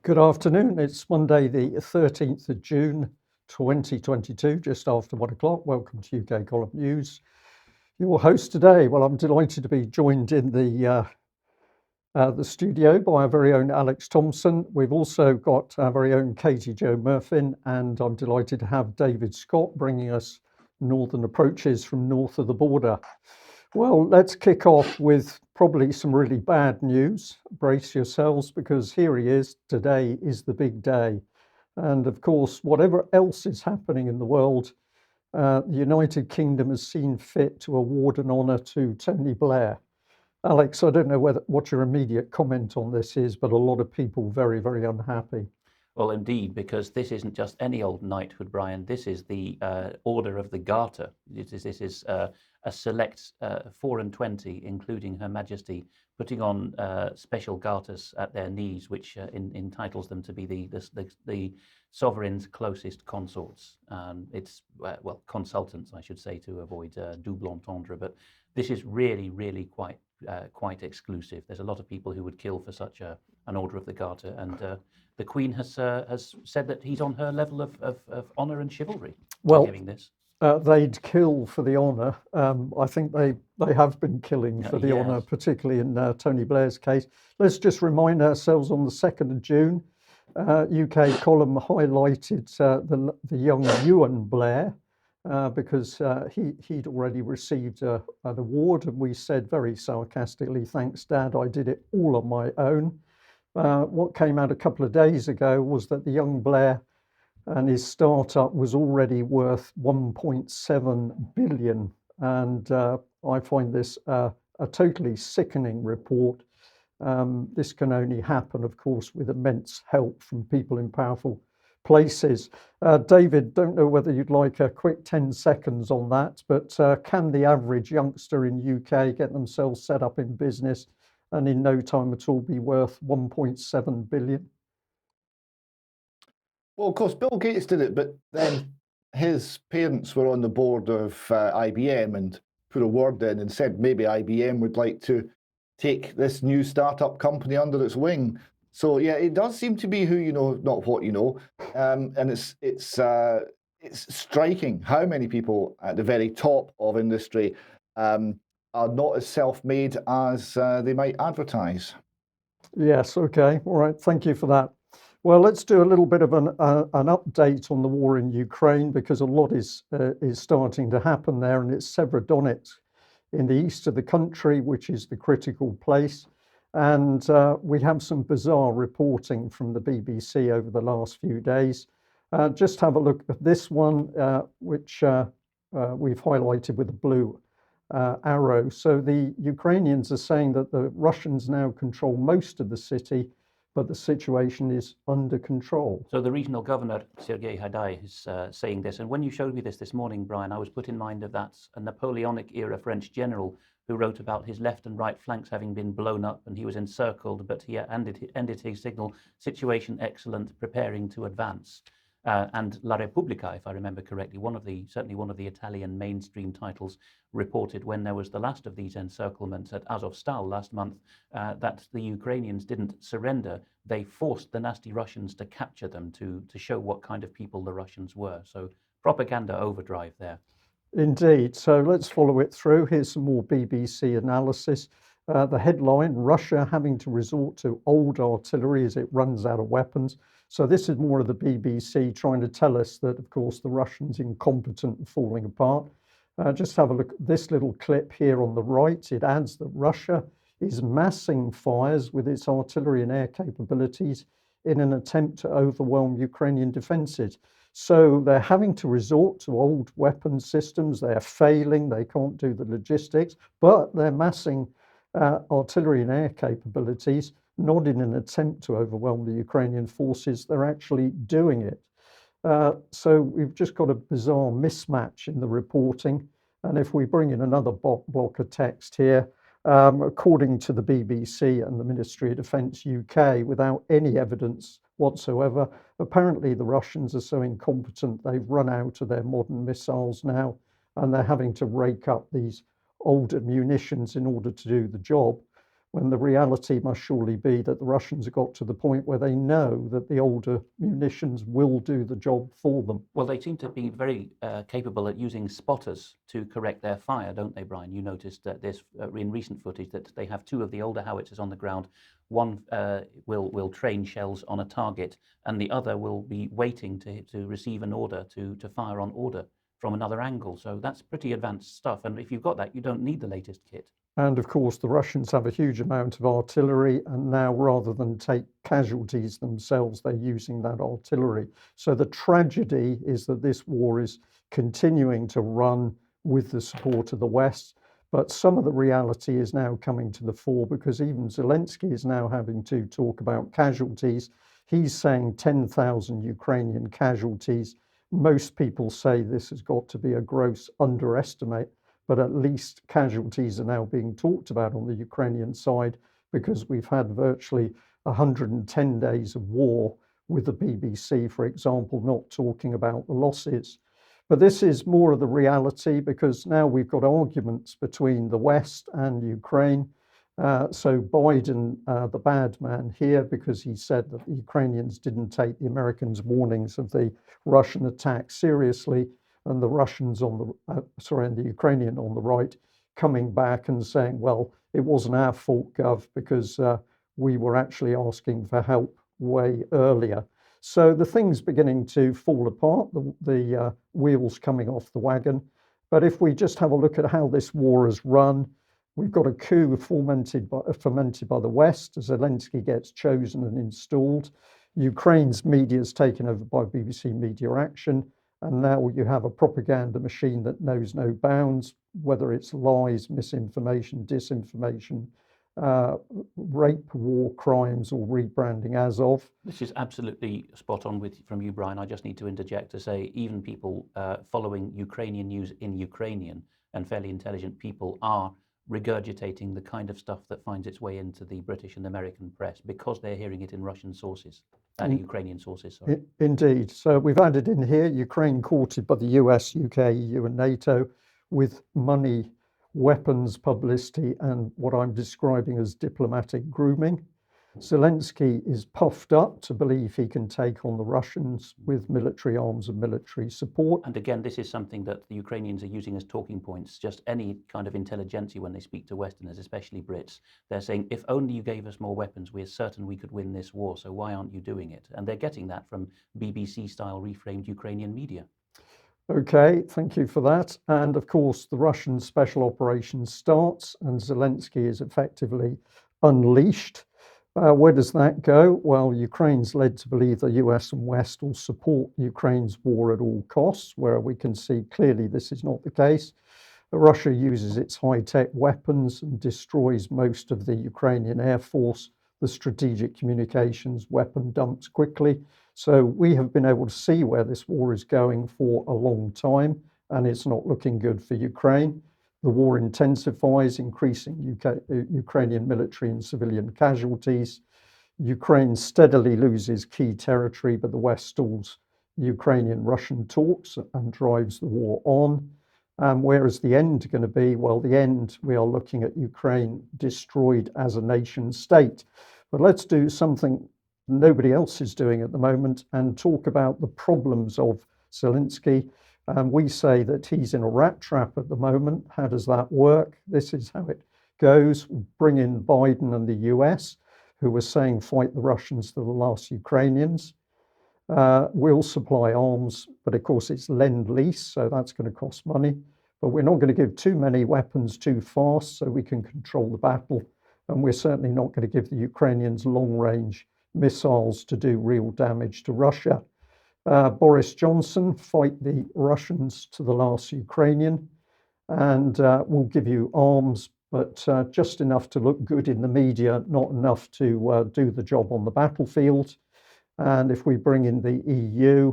Good afternoon. It's Monday, the 13th of June, 2022, just after 1 o'clock. Welcome to UK Column News. Your host today, well, I'm delighted to be joined in the studio by our very own Alex Thomson. We've also got our very own Katy-Jo Murfin, and I'm delighted to have David Scott bringing us northern approaches from north of the border. Well, let's kick off with probably some really bad news. Brace yourselves, because here he is. Today is the big day. And of course, whatever else is happening in the world, the United Kingdom has seen fit to award an honour to Tony Blair. Alex, I don't know what your immediate comment on this is, but a lot of people very, very unhappy. Well, indeed, because this isn't just any old knighthood, Brian. This is the Order of the Garter. This is a select 4 and 20, including Her Majesty, putting on special garters at their knees, which entitles them to be the sovereign's closest consorts. It's consultants, I should say, to avoid double entendre. But this is really, really quite exclusive. There's a lot of people who would kill for such an Order of the Garter, and the Queen has said that he's on her level of honour and chivalry by giving this. They'd kill for the honour. I think they have been killing for the honour, particularly in Tony Blair's case. Let's just remind ourselves, on the 2nd of June, UK column highlighted the young Ewan Blair, because he'd already received an award, and we said very sarcastically, "Thanks, Dad, I did it all on my own." What came out a couple of days ago was that the young Blair and his startup was already worth 1.7 billion. And I find this a totally sickening report. This can only happen, of course, with immense help from people in powerful places. David, don't know whether you'd like a quick 10 seconds on that, but can the average youngster in UK get themselves set up in business and in no time at all be worth 1.7 billion? Well, of course, Bill Gates did it, but then his parents were on the board of IBM and put a word in and said maybe IBM would like to take this new startup company under its wing. So yeah, it does seem to be who you know, not what you know, and it's striking how many people at the very top of industry are not as self-made as they might advertise. Yes, okay, all right, thank you for that. Well, let's do a little bit of an update on the war in Ukraine, because a lot is starting to happen there, and it's Severodonetsk in the east of the country, which is the critical place. And we have some bizarre reporting from the BBC over the last few days. Just have a look at this one, which we've highlighted with a blue arrow. So the Ukrainians are saying that the Russians now control most of the city, but the situation is under control. So the regional governor, Sergei Haidai, is saying this. And when you showed me this morning, Brian, I was put in mind of that a Napoleonic era French general who wrote about his left and right flanks having been blown up, and he was encircled, but he ended his signal, situation excellent, preparing to advance. And La Repubblica, if I remember correctly, certainly one of the Italian mainstream titles, reported when there was the last of these encirclements at Azovstal last month that the Ukrainians didn't surrender. They forced the nasty Russians to capture them to show what kind of people the Russians were. So propaganda overdrive there. Indeed. So let's follow it through. Here's some more BBC analysis. The headline, Russia having to resort to old artillery as it runs out of weapons. So this is more of the BBC trying to tell us that, of course, the Russians incompetent and falling apart. Just have a look at this little clip here on the right. It adds that Russia is massing fires with its artillery and air capabilities in an attempt to overwhelm Ukrainian defences. So they're having to resort to old weapon systems. They're failing. They can't do the logistics, but they're massing artillery and air capabilities, not in an attempt to overwhelm the Ukrainian forces. They're actually doing it. So we've just got a bizarre mismatch in the reporting. And if we bring in another block of text here, according to the BBC and the Ministry of Defence UK, without any evidence whatsoever, apparently the Russians are so incompetent they've run out of their modern missiles now, and they're having to rake up these older munitions in order to do the job. when the reality must surely be that the Russians have got to the point where they know that the older munitions will do the job for them. Well, they seem to be very capable at using spotters to correct their fire, don't they, Brian? You noticed that this in recent footage that they have two of the older howitzers on the ground. One will train shells on a target, and the other will be waiting to receive an order to fire on order from another angle. So that's pretty advanced stuff. And if you've got that, you don't need the latest kit. And of course, the Russians have a huge amount of artillery, and now rather than take casualties themselves, they're using that artillery. So the tragedy is that this war is continuing to run with the support of the West. But some of the reality is now coming to the fore, because even Zelensky is now having to talk about casualties. He's saying 10,000 Ukrainian casualties. Most people say this has got to be a gross underestimate, but at least casualties are now being talked about on the Ukrainian side, because we've had virtually 110 days of war, with the BBC, for example, not talking about the losses. But this is more of the reality, because now we've got arguments between the West and Ukraine. So Biden, the bad man here, because he said that the Ukrainians didn't take the Americans' warnings of the Russian attack seriously, and the Russians on the, and the Ukrainian on the right coming back and saying, well, it wasn't our fault, Gov, because we were actually asking for help way earlier. So the thing's beginning to fall apart, the wheels coming off the wagon. But if we just have a look at how this war has run, we've got a coup fomented by the West. Zelensky gets chosen and installed. Ukraine's media is taken over by BBC Media Action. And now you have a propaganda machine that knows no bounds, whether it's lies, misinformation, disinformation, rape, war crimes, or rebranding as of. This is absolutely spot on from you, Brian. I just need to interject to say even people following Ukrainian news in Ukrainian, and fairly intelligent people, are regurgitating the kind of stuff that finds its way into the British and American press because they're hearing it in Russian sources, Ukrainian sources. Sorry. Indeed. So we've added in here, Ukraine courted by the US, UK, EU and NATO with money, weapons, publicity, and what I'm describing as diplomatic grooming. Zelensky is puffed up to believe he can take on the Russians with military arms and military support. And again, this is something that the Ukrainians are using as talking points. Just any kind of intelligentsia when they speak to Westerners, especially Brits, they're saying, if only you gave us more weapons, we're certain we could win this war. So why aren't you doing it? And they're getting that from BBC-style reframed Ukrainian media. Okay, thank you for that. And of course, the Russian special operations starts, and Zelensky is effectively unleashed. Where does that go? Well, Ukraine's led to believe the US and West will support Ukraine's war at all costs, where we can see clearly this is not the case. Russia uses its high-tech weapons and destroys most of the Ukrainian Air Force, the strategic communications, weapon dumps quickly. So we have been able to see where this war is going for a long time, and it's not looking good for Ukraine. The war intensifies, increasing Ukrainian military and civilian casualties. Ukraine steadily loses key territory, but the West stalls Ukrainian-Russian talks and drives the war on. Where is the end going to be? Well, the end, we are looking at Ukraine destroyed as a nation state. But let's do something nobody else is doing at the moment and talk about the problems of Zelensky. We say that he's in a rat trap at the moment. How does that work? This is how it goes. Bring in Biden and the US, who were saying fight the Russians to the last Ukrainians. We'll supply arms, but of course it's lend-lease, so that's going to cost money. But we're not going to give too many weapons too fast so we can control the battle. And we're certainly not going to give the Ukrainians long-range missiles to do real damage to Russia. Boris Johnson, fight the Russians to the last Ukrainian, and we'll give you arms, but just enough to look good in the media, not enough to do the job on the battlefield. And if we bring in the EU,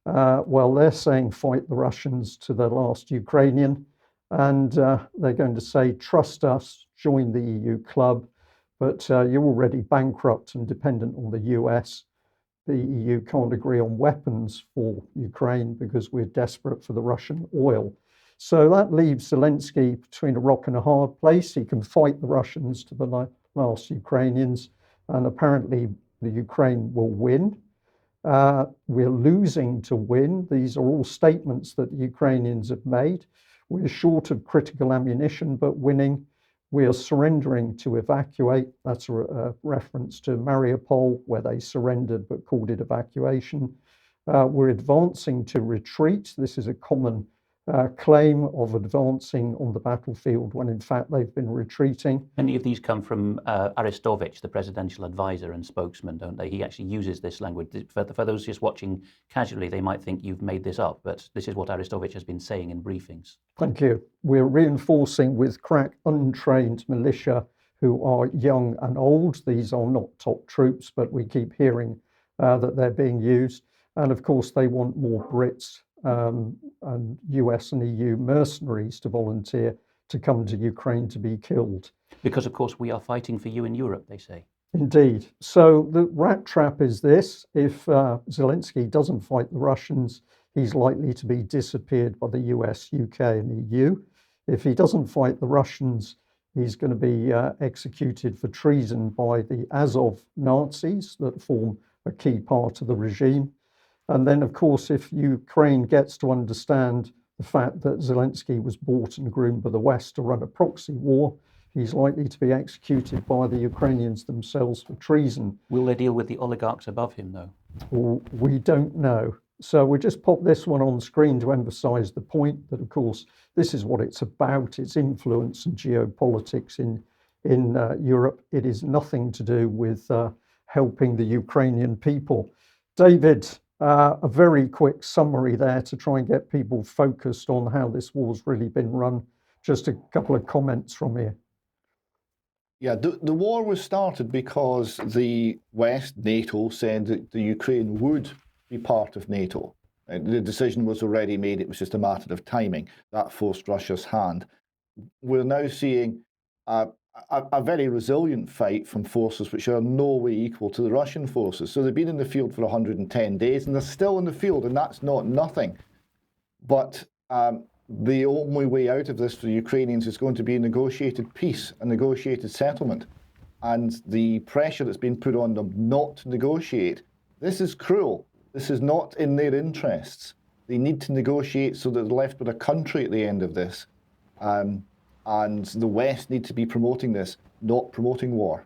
well, they're saying fight the Russians to the last Ukrainian, and they're going to say, trust us, join the EU club, but you're already bankrupt and dependent on the US. The EU can't agree on weapons for Ukraine because we're desperate for the Russian oil. So that leaves Zelensky between a rock and a hard place. He can fight the Russians to the asked Ukrainians, and apparently the Ukraine will win. We're losing to win. These are all statements that the Ukrainians have made. We're short of critical ammunition, but winning. We are surrendering to evacuate. That's a reference to Mariupol, where they surrendered but called it evacuation. We're advancing to retreat. This is a common claim of advancing on the battlefield when in fact they've been retreating. Many of these come from Arestovich, the presidential advisor and spokesman, don't they? He actually uses this language. For those just watching casually, they might think you've made this up, but this is what Arestovich has been saying in briefings. Thank you. We're reinforcing with crack untrained militia who are young and old. These are not top troops, but we keep hearing that they're being used. And of course, they want more Brits and US and EU mercenaries to volunteer to come to Ukraine to be killed. Because, of course, we are fighting for you in Europe, they say. Indeed. So the rat trap is this. If Zelensky doesn't fight the Russians, he's likely to be disappeared by the US, UK and EU. If he doesn't fight the Russians, he's going to be executed for treason by the Azov Nazis that form a key part of the regime. And then, of course, if Ukraine gets to understand the fact that Zelensky was bought and groomed by the West to run a proxy war, he's likely to be executed by the Ukrainians themselves for treason. Will they deal with the oligarchs above him, though? Well, we don't know. So we just pop this one on screen to emphasize the point that, of course, this is what it's about. It's influence and geopolitics in Europe. It is nothing to do with helping the Ukrainian people. David, a very quick summary there to try and get people focused on how this war's really been run. Just a couple of comments from you. Yeah, the war was started because the West, NATO, said that the Ukraine would be part of NATO. The decision was already made. It was just a matter of timing. That forced Russia's hand. We're now seeing a very resilient fight from forces which are no way equal to the Russian forces. So they've been in the field for 110 days and they're still in the field, and that's not nothing. But the only way out of this for the Ukrainians is going to be a negotiated peace, a negotiated settlement. And the pressure that's been put on them not to negotiate, this is cruel. This is not in their interests. They need to negotiate so that they're left with a country at the end of this. And the West need to be promoting this, not promoting war.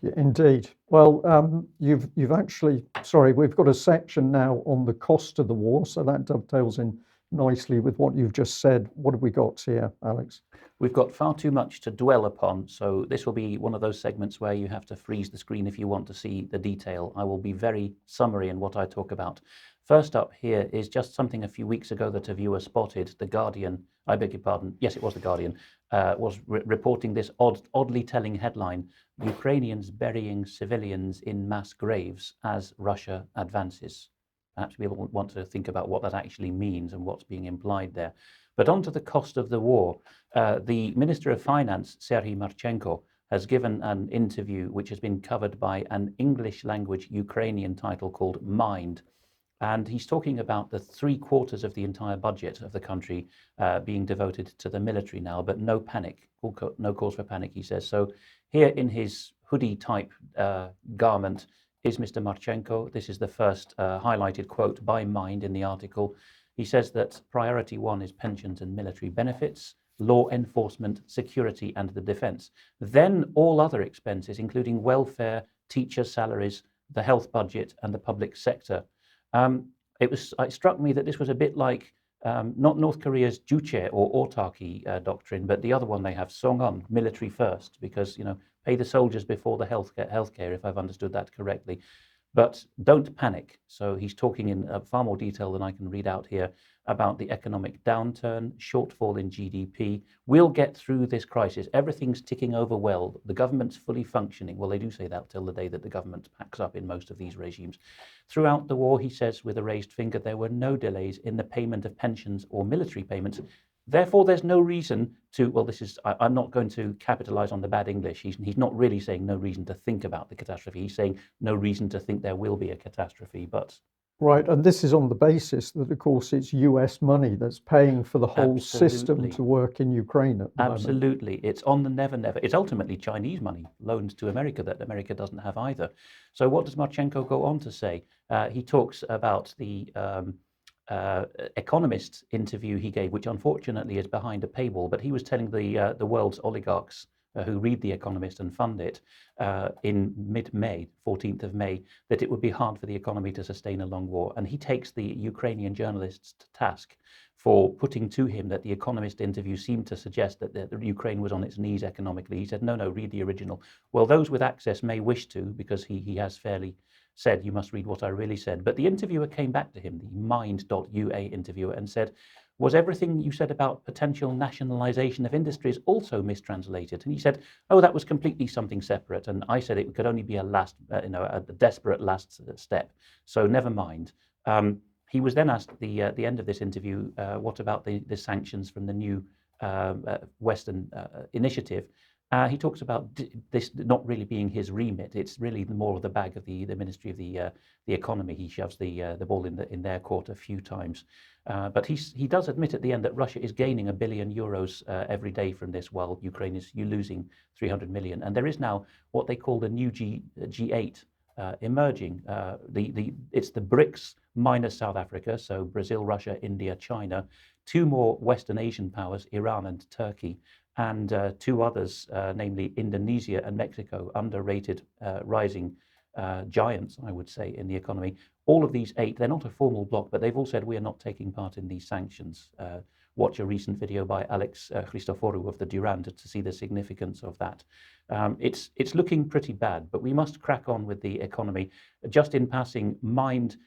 Yeah, indeed. Well, you've actually, we've got a section now on the cost of the war, so that dovetails in nicely with what you've just said. What have we got here, Alex? We've got far too much to dwell upon, so this will be one of those segments where you have to freeze the screen if you want to see the detail. I will be very summary in what I talk about. First up here is just something a few weeks ago that a viewer spotted. The Guardian, I beg your pardon, yes, it was The Guardian, was reporting this oddly telling headline: Ukrainians burying civilians in mass graves as Russia advances. Perhaps we want to think about what that actually means and what's being implied there. But on to the cost of the war. The Minister of Finance, Serhiy Marchenko, has given an interview which has been covered by an English language Ukrainian title called Mind. And he's talking about the 3/4 of the entire budget of the country being devoted to the military now, but no panic, no cause for panic, he says. So here in his hoodie type garment is Mr. Marchenko. This is the first highlighted quote by Mind in the article. He says that priority one is pensions and military benefits, law enforcement, security and the defense. Then all other expenses, including welfare, teacher salaries, the health budget and the public sector. It struck me that this was a bit like not North Korea's Juche or autarky doctrine, but the other one they have, Songon, military first, because, you know, pay the soldiers before the healthcare, if I've understood that correctly. But don't panic. So he's talking in far more detail than I can read out here about the economic downturn, shortfall in GDP. We'll get through this crisis. Everything's ticking over well. The government's fully functioning. Well, they do say that till the day that the government packs up in most of these regimes. Throughout the war, he says with a raised finger, there were no delays in the payment of pensions or military payments. Therefore, there's no reason to, well, I'm not going to capitalize on the bad English. He's not really saying no reason to think about the catastrophe. He's saying no reason to think there will be a catastrophe. But Right, and this is on the basis that, of course, it's US money that's paying for the whole system Absolutely. to work in Ukraine at the moment. Absolutely. It's on the never, never. It's ultimately Chinese money loaned to America that America doesn't have either. So what does Marchenko go on to say? He talks about the Economist interview he gave, which unfortunately is behind a paywall, but he was telling the world's oligarchs who read The Economist and fund it in mid-May, 14th of May, that it would be hard for the economy to sustain a long war. And he takes the Ukrainian journalists to task for putting to him that the Economist interview seemed to suggest that the Ukraine was on its knees economically. He said, no, read the original. Well, those with access may wish to, because he has fairly said, you must read what I really said. But the interviewer came back to him, the Mind.ua interviewer, and said, was everything you said about potential nationalization of industries also mistranslated? And he said, oh, that was completely something separate. And I said it could only be a a desperate last step. So never mind. He was then asked at the end of this interview, what about the sanctions from the new Western initiative? He talks about this not really being his remit. It's really more of the bag of the Ministry of the Economy. He shoves the ball in their court a few times. But he does admit at the end that Russia is gaining €1 billion every day from this, while Ukraine is losing 300 million. And there is now what they call the new G8 emerging. It's the BRICS minus South Africa, so Brazil, Russia, India, China, two more Western Asian powers, Iran and Turkey, and two others, namely Indonesia and Mexico, underrated rising giants, I would say, in the economy. All of these 8, they're not a formal bloc, but they've all said we are not taking part in these sanctions. Watch a recent video by Alex Christoforou of the Durand to see the significance of that. It's looking pretty bad, but we must crack on with the economy. Just in passing, Mind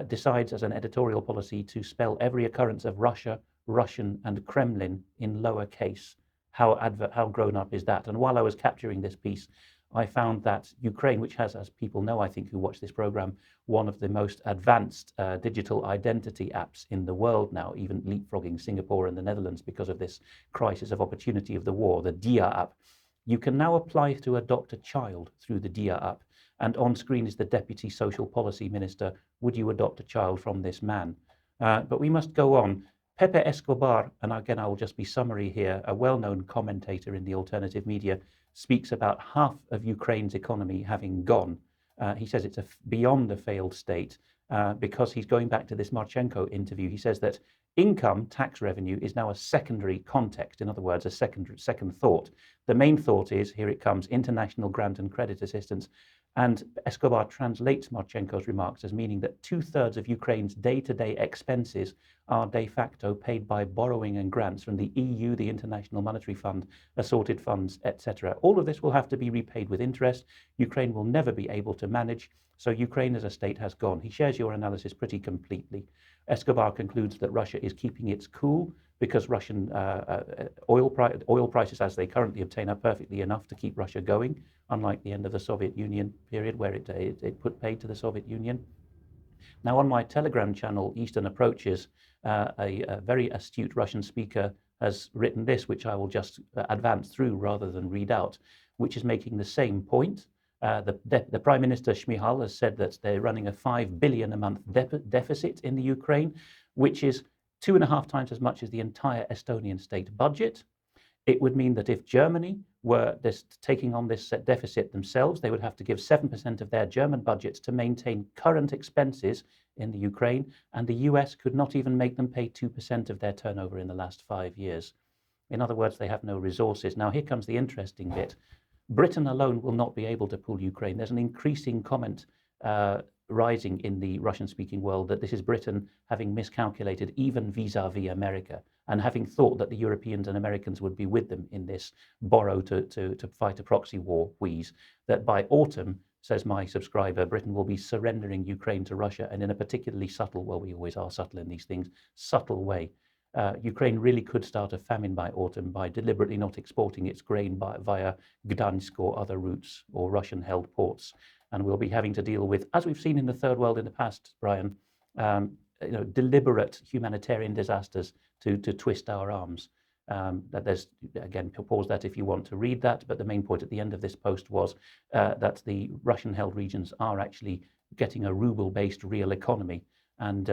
decides as an editorial policy to spell every occurrence of Russia, Russian, and Kremlin in lowercase. How grown up is that? And while I was capturing this piece, I found that Ukraine, which has, as people know, I think, who watch this program, one of the most advanced digital identity apps in the world now, even leapfrogging Singapore and the Netherlands because of this crisis of opportunity of the war, the DIA app. You can now apply to adopt a child through the DIA app. And on screen is the Deputy Social Policy Minister. Would you adopt a child from this man? But we must go on. Pepe Escobar, and again, I will just be summary here, a well-known commentator in the alternative media, speaks about half of Ukraine's economy having gone. He says it's beyond a failed state because he's going back to this Marchenko interview. He says that income tax revenue is now a secondary context. In other words, a second thought. The main thought is, here it comes, international grant and credit assistance. And Escobar translates Marchenko's remarks as meaning that 2/3 of Ukraine's day-to-day expenses are de facto paid by borrowing and grants from the EU, the International Monetary Fund, assorted funds, etc. All of this will have to be repaid with interest. Ukraine will never be able to manage, so Ukraine as a state has gone. He shares your analysis pretty completely. Escobar concludes that Russia is keeping its cool because Russian oil prices as they currently obtain are perfectly enough to keep Russia going, unlike the end of the Soviet Union period where it put paid to the Soviet Union. Now, on my Telegram channel, Eastern Approaches, a very astute Russian speaker has written this, which I will just advance through rather than read out, which is making the same point. The Prime Minister Shmyhal has said that they're running a 5 billion a month deficit in the Ukraine, which is 2.5 times as much as the entire Estonian state budget. It would mean that if Germany were taking on this deficit themselves, they would have to give 7% of their German budgets to maintain current expenses in the Ukraine, and the US could not even make them pay 2% of their turnover in the last 5 years. In other words, they have no resources. Now, here comes the interesting bit. Britain alone will not be able to pull Ukraine. There's an increasing comment rising in the Russian-speaking world that this is Britain having miscalculated even vis-a-vis America and having thought that the Europeans and Americans would be with them in this borrow to fight a proxy war wheeze, that by autumn, says my subscriber, Britain will be surrendering Ukraine to Russia, and in a particularly subtle, well, we always are subtle in these things, subtle way. Ukraine really could start a famine by autumn by deliberately not exporting its grain via Gdansk or other routes or Russian-held ports. And we'll be having to deal with, as we've seen in the third world in the past, Brian, deliberate humanitarian disasters to twist our arms. That there's, again, pause that if you want to read that, but the main point at the end of this post was that the Russian-held regions are actually getting a ruble-based real economy, and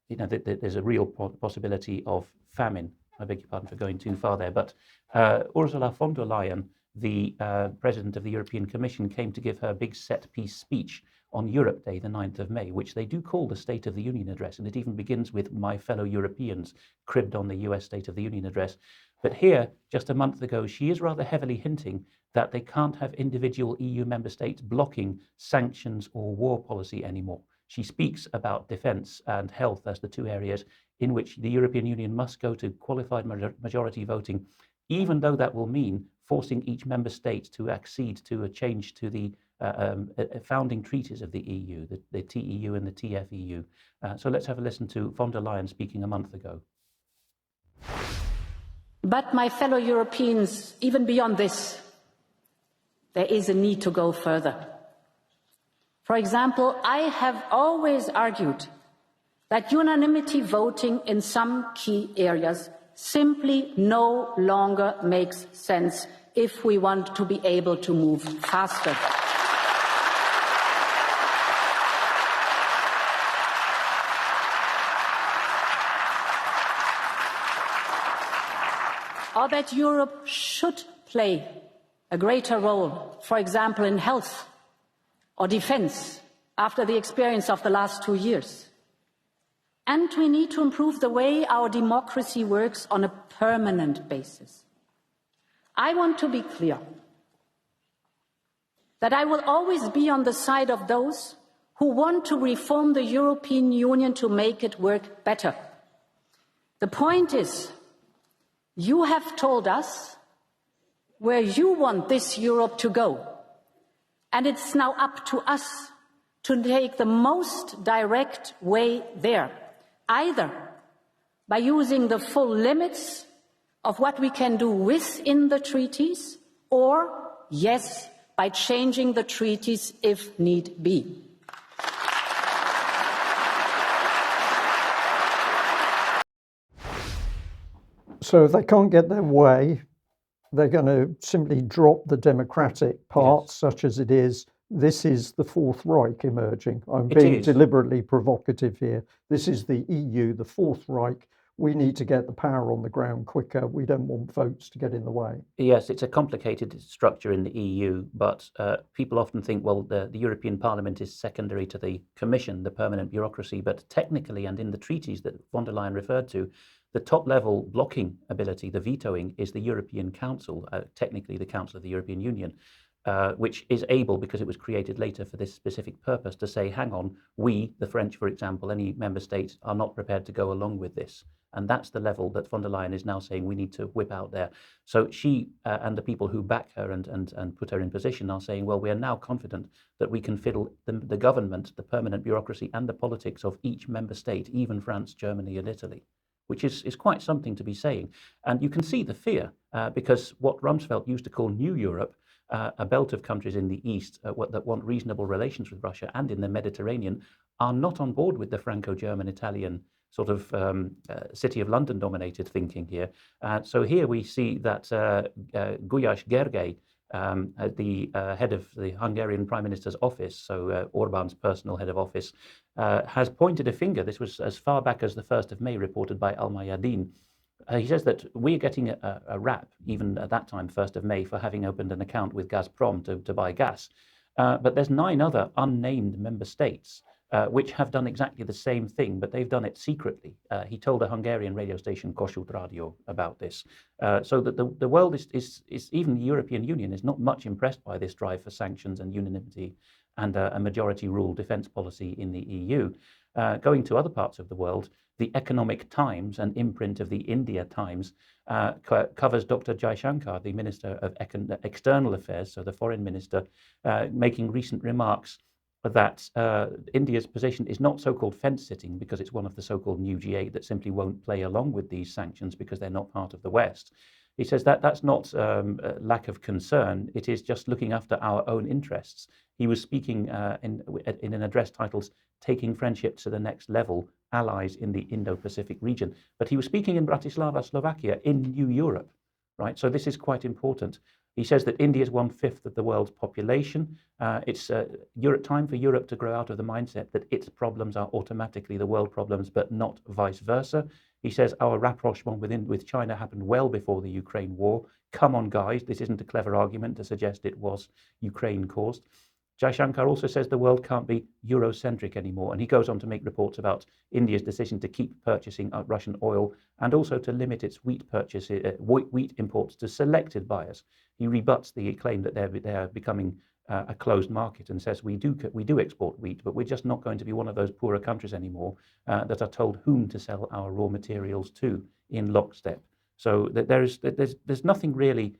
there's a real possibility of famine. I beg your pardon for going too far there, but Ursula von der Leyen, the President of the European Commission, came to give her big set-piece speech on Europe Day, the 9th of May, which they do call the State of the Union Address, and it even begins with "My fellow Europeans," cribbed on the US State of the Union Address. But here, just a month ago, she is rather heavily hinting that they can't have individual EU member states blocking sanctions or war policy anymore. She speaks about defence and health as the two areas in which the European Union must go to qualified majority voting, even though that will mean forcing each member state to accede to a change to the founding treaties of the EU, the TEU and the TFEU. So let's have a listen to von der Leyen speaking a month ago. But my fellow Europeans, even beyond this, there is a need to go further. For example, I have always argued that unanimity voting in some key areas simply no longer makes sense if we want to be able to move faster. Or that Europe should play a greater role, for example, in health or defence, after the experience of the last 2 years. And we need to improve the way our democracy works on a permanent basis. I want to be clear that I will always be on the side of those who want to reform the European Union to make it work better. The point is, you have told us where you want this Europe to go, and it's now up to us to take the most direct way there, either by using the full limits of what we can do within the treaties, or, yes, by changing the treaties if need be. So if they can't get their way, they're going to simply drop the democratic part, Yes. such as it is. This is the Fourth Reich emerging. I'm It being is. deliberately provocative here. This is the EU, the Fourth Reich. We need to get the power on the ground quicker. We don't want votes to get in the way. Yes, it's a complicated structure in the EU, but people often think, well, the European Parliament is secondary to the Commission, the permanent bureaucracy, but technically and in the treaties that von der Leyen referred to, the top-level blocking ability, the vetoing, is the European Council, technically the Council of the European Union, which is able, because it was created later for this specific purpose, to say, hang on, we, the French, for example, any member states, are not prepared to go along with this. And that's the level that von der Leyen is now saying we need to whip out there. So she and the people who back her and put her in position are saying, well, we are now confident that we can fiddle the government, the permanent bureaucracy, and the politics of each member state, even France, Germany, and Italy, which is quite something to be saying. And you can see the fear, because what Rumsfeld used to call New Europe, a belt of countries in the east that want reasonable relations with Russia and in the Mediterranean, are not on board with the Franco-German, Italian sort of City of London-dominated thinking here. So here we see that Gulyás Gergely, the head of the Hungarian Prime Minister's office, so Orbán's personal head of office, has pointed a finger. This was as far back as the 1st of May, reported by Al-Mayadeen. He says that we're getting a rap, even at that time, 1st of May, for having opened an account with Gazprom to buy gas. But there's 9 other unnamed member states which have done exactly the same thing, but they've done it secretly. He told a Hungarian radio station, Kossuth Radio, about this. So that the world is even the European Union is not much impressed by this drive for sanctions and unanimity and a majority rule defense policy in the EU. Going to other parts of the world, the Economic Times, an imprint of the India Times, covers Dr. Jaishankar, the Minister of External Affairs, so the Foreign Minister, making recent remarks that India's position is not so-called fence-sitting because it's one of the so-called new G8 that simply won't play along with these sanctions because they're not part of the West. He says that that's not a lack of concern, it is just looking after our own interests. He was speaking in an address titled Taking Friendship to the Next Level allies in the Indo-Pacific region. But he was speaking in Bratislava, Slovakia, in New Europe, right? So this is quite important. He says that India is 1/5 of the world's population. It's time for Europe to grow out of the mindset that its problems are automatically the world problems, but not vice versa. He says our rapprochement with China happened well before the Ukraine war. Come on, guys, this isn't a clever argument to suggest it was Ukraine caused. Jaishankar also says the world can't be Eurocentric anymore, and he goes on to make reports about India's decision to keep purchasing Russian oil and also to limit its wheat imports to selected buyers. He rebuts the claim that they're becoming a closed market and says we do export wheat, but we're just not going to be one of those poorer countries anymore that are told whom to sell our raw materials to in lockstep. So there's nothing really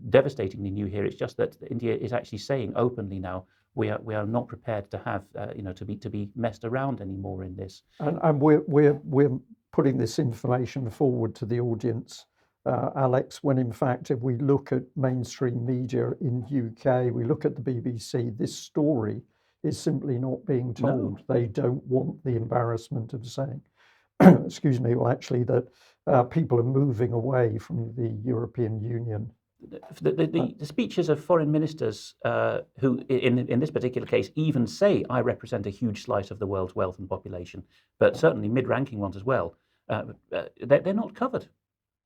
devastatingly new here. It's just that India is actually saying openly now we are not prepared to have to be messed around anymore in this. And we're putting this information forward to the audience, Alex, when in fact, if we look at mainstream media in UK, we look at the BBC, this story is simply not being told. No. They don't want the embarrassment of saying, excuse me, well, actually, that people are moving away from the European Union. The speeches of foreign ministers who, in this particular case, even say, I represent a huge slice of the world's wealth and population, but certainly mid-ranking ones as well, they're not covered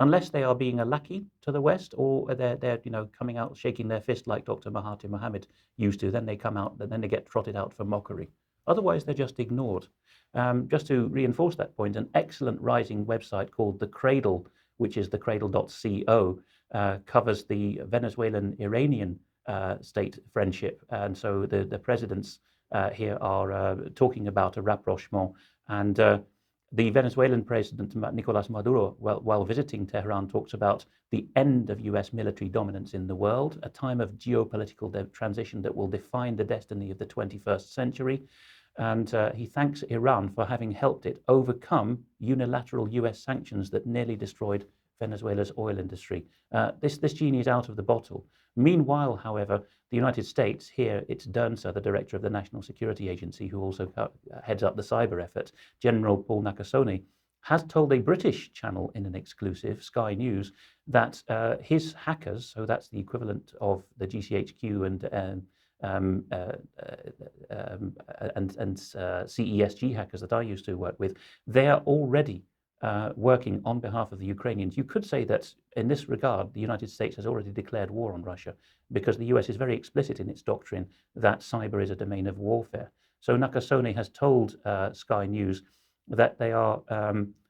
unless they are being a lackey to the West or they're coming out shaking their fist like Dr. Mahathir Mohamad used to. Then they come out, then they get trotted out for mockery. Otherwise, they're just ignored. Just to reinforce that point, an excellent rising website called The Cradle, which is thecradle.co, covers the Venezuelan-Iranian state friendship. And so the presidents here are talking about a rapprochement. And the Venezuelan president, Nicolas Maduro, while visiting Tehran, talks about the end of US military dominance in the world, a time of geopolitical transition that will define the destiny of the 21st century. And he thanks Iran for having helped it overcome unilateral US sanctions that nearly destroyed Venezuela's oil industry. This genie is out of the bottle. Meanwhile, however, the United States, here it's Dernser, the director of the National Security Agency, who also heads up the cyber effort, General Paul Nakasone, has told a British channel in an exclusive, Sky News, that his hackers, so that's the equivalent of the GCHQ and CESG hackers that I used to work with, they are already working on behalf of the Ukrainians. You could say that in this regard, the United States has already declared war on Russia because the US is very explicit in its doctrine that cyber is a domain of warfare. So Nakasone has told Sky News that they are,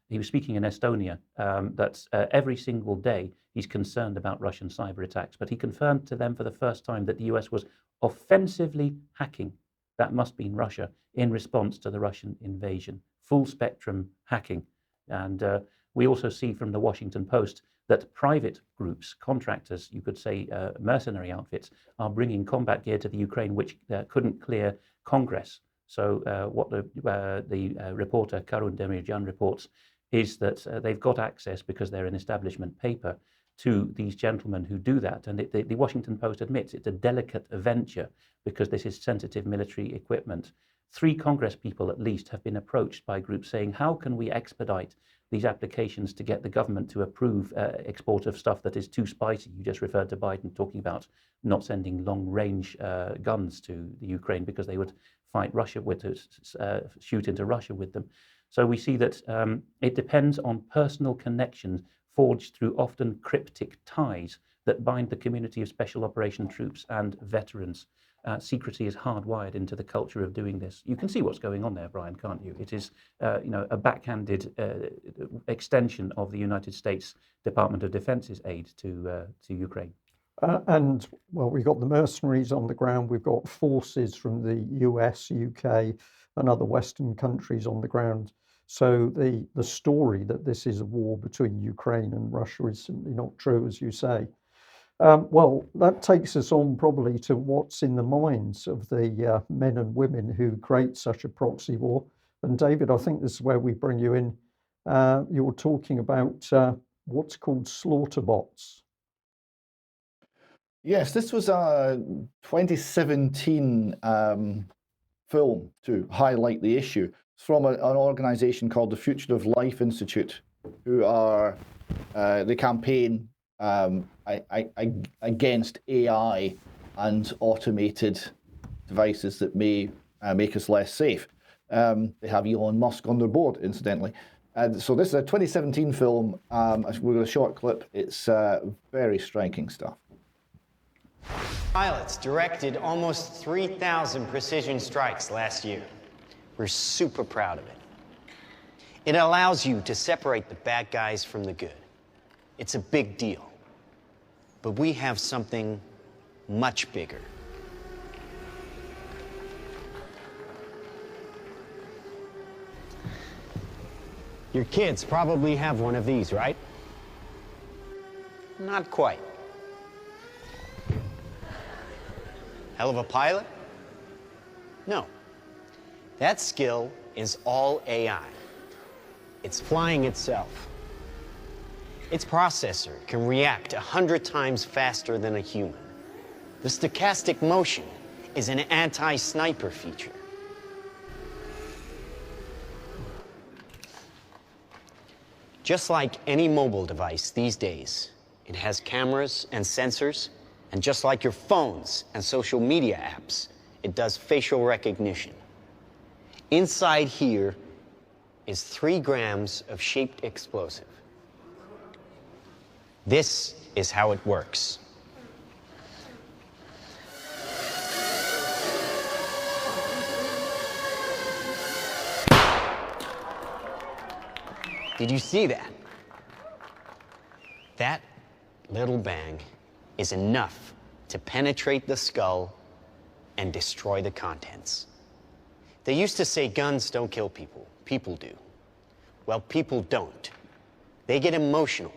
he was speaking in Estonia, that every single day he's concerned about Russian cyber attacks, but he confirmed to them for the first time that the US was offensively hacking, that must be in Russia, in response to the Russian invasion, full spectrum hacking. And we also see from the Washington Post that private groups, contractors, you could say mercenary outfits, are bringing combat gear to the Ukraine, which couldn't clear Congress. So what the reporter Karun Demirjan reports is that they've got access, because they're an establishment paper, to these gentlemen who do that. And the Washington Post admits it's a delicate venture because this is sensitive military equipment. 3 Congress people at least have been approached by groups saying, how can we expedite these applications to get the government to approve export of stuff that is too spicy? You just referred to Biden talking about not sending long-range guns to the Ukraine because they would fight Russia with shoot into Russia with them. So we see that it depends on personal connections forged through often cryptic ties that bind the community of special operation troops and veterans. Secrecy is hardwired into the culture of doing this. You can see what's going on there, Brian, can't you? It is, a backhanded extension of the United States Department of Defense's aid to Ukraine. And, well, we've got the mercenaries on the ground. We've got forces from the US, UK, and other Western countries on the ground. So the story that this is a war between Ukraine and Russia is simply not true, as you say. Well, that takes us on probably to what's in the minds of the men and women who create such a proxy war. And David, I think this is where we bring you in. You're talking about what's called slaughter bots. Yes, this was a 2017 film to highlight the issue. from an organization called the Future of Life Institute, who are the campaign against AI and automated devices that may make us less safe. They have Elon Musk on their board, incidentally. So this is a 2017 film with a short clip. It's very striking stuff. Pilots directed almost 3,000 precision strikes last year. We're super proud of it. It allows you to separate the bad guys from the good. It's a big deal. But we have something much bigger. Your kids probably have one of these, right? Not quite. Hell of a pilot? No. That skill is all AI. It's flying itself. Its processor can react 100 times faster than a human. The stochastic motion is an anti-sniper feature. Just like any mobile device these days, it has cameras and sensors, and just like your phones and social media apps, it does facial recognition. Inside here is 3 grams of shaped explosive. This is how it works. Did you see that? That little bang is enough to penetrate the skull and destroy the contents. They used to say guns don't kill people, people do. Well, people don't. They get emotional,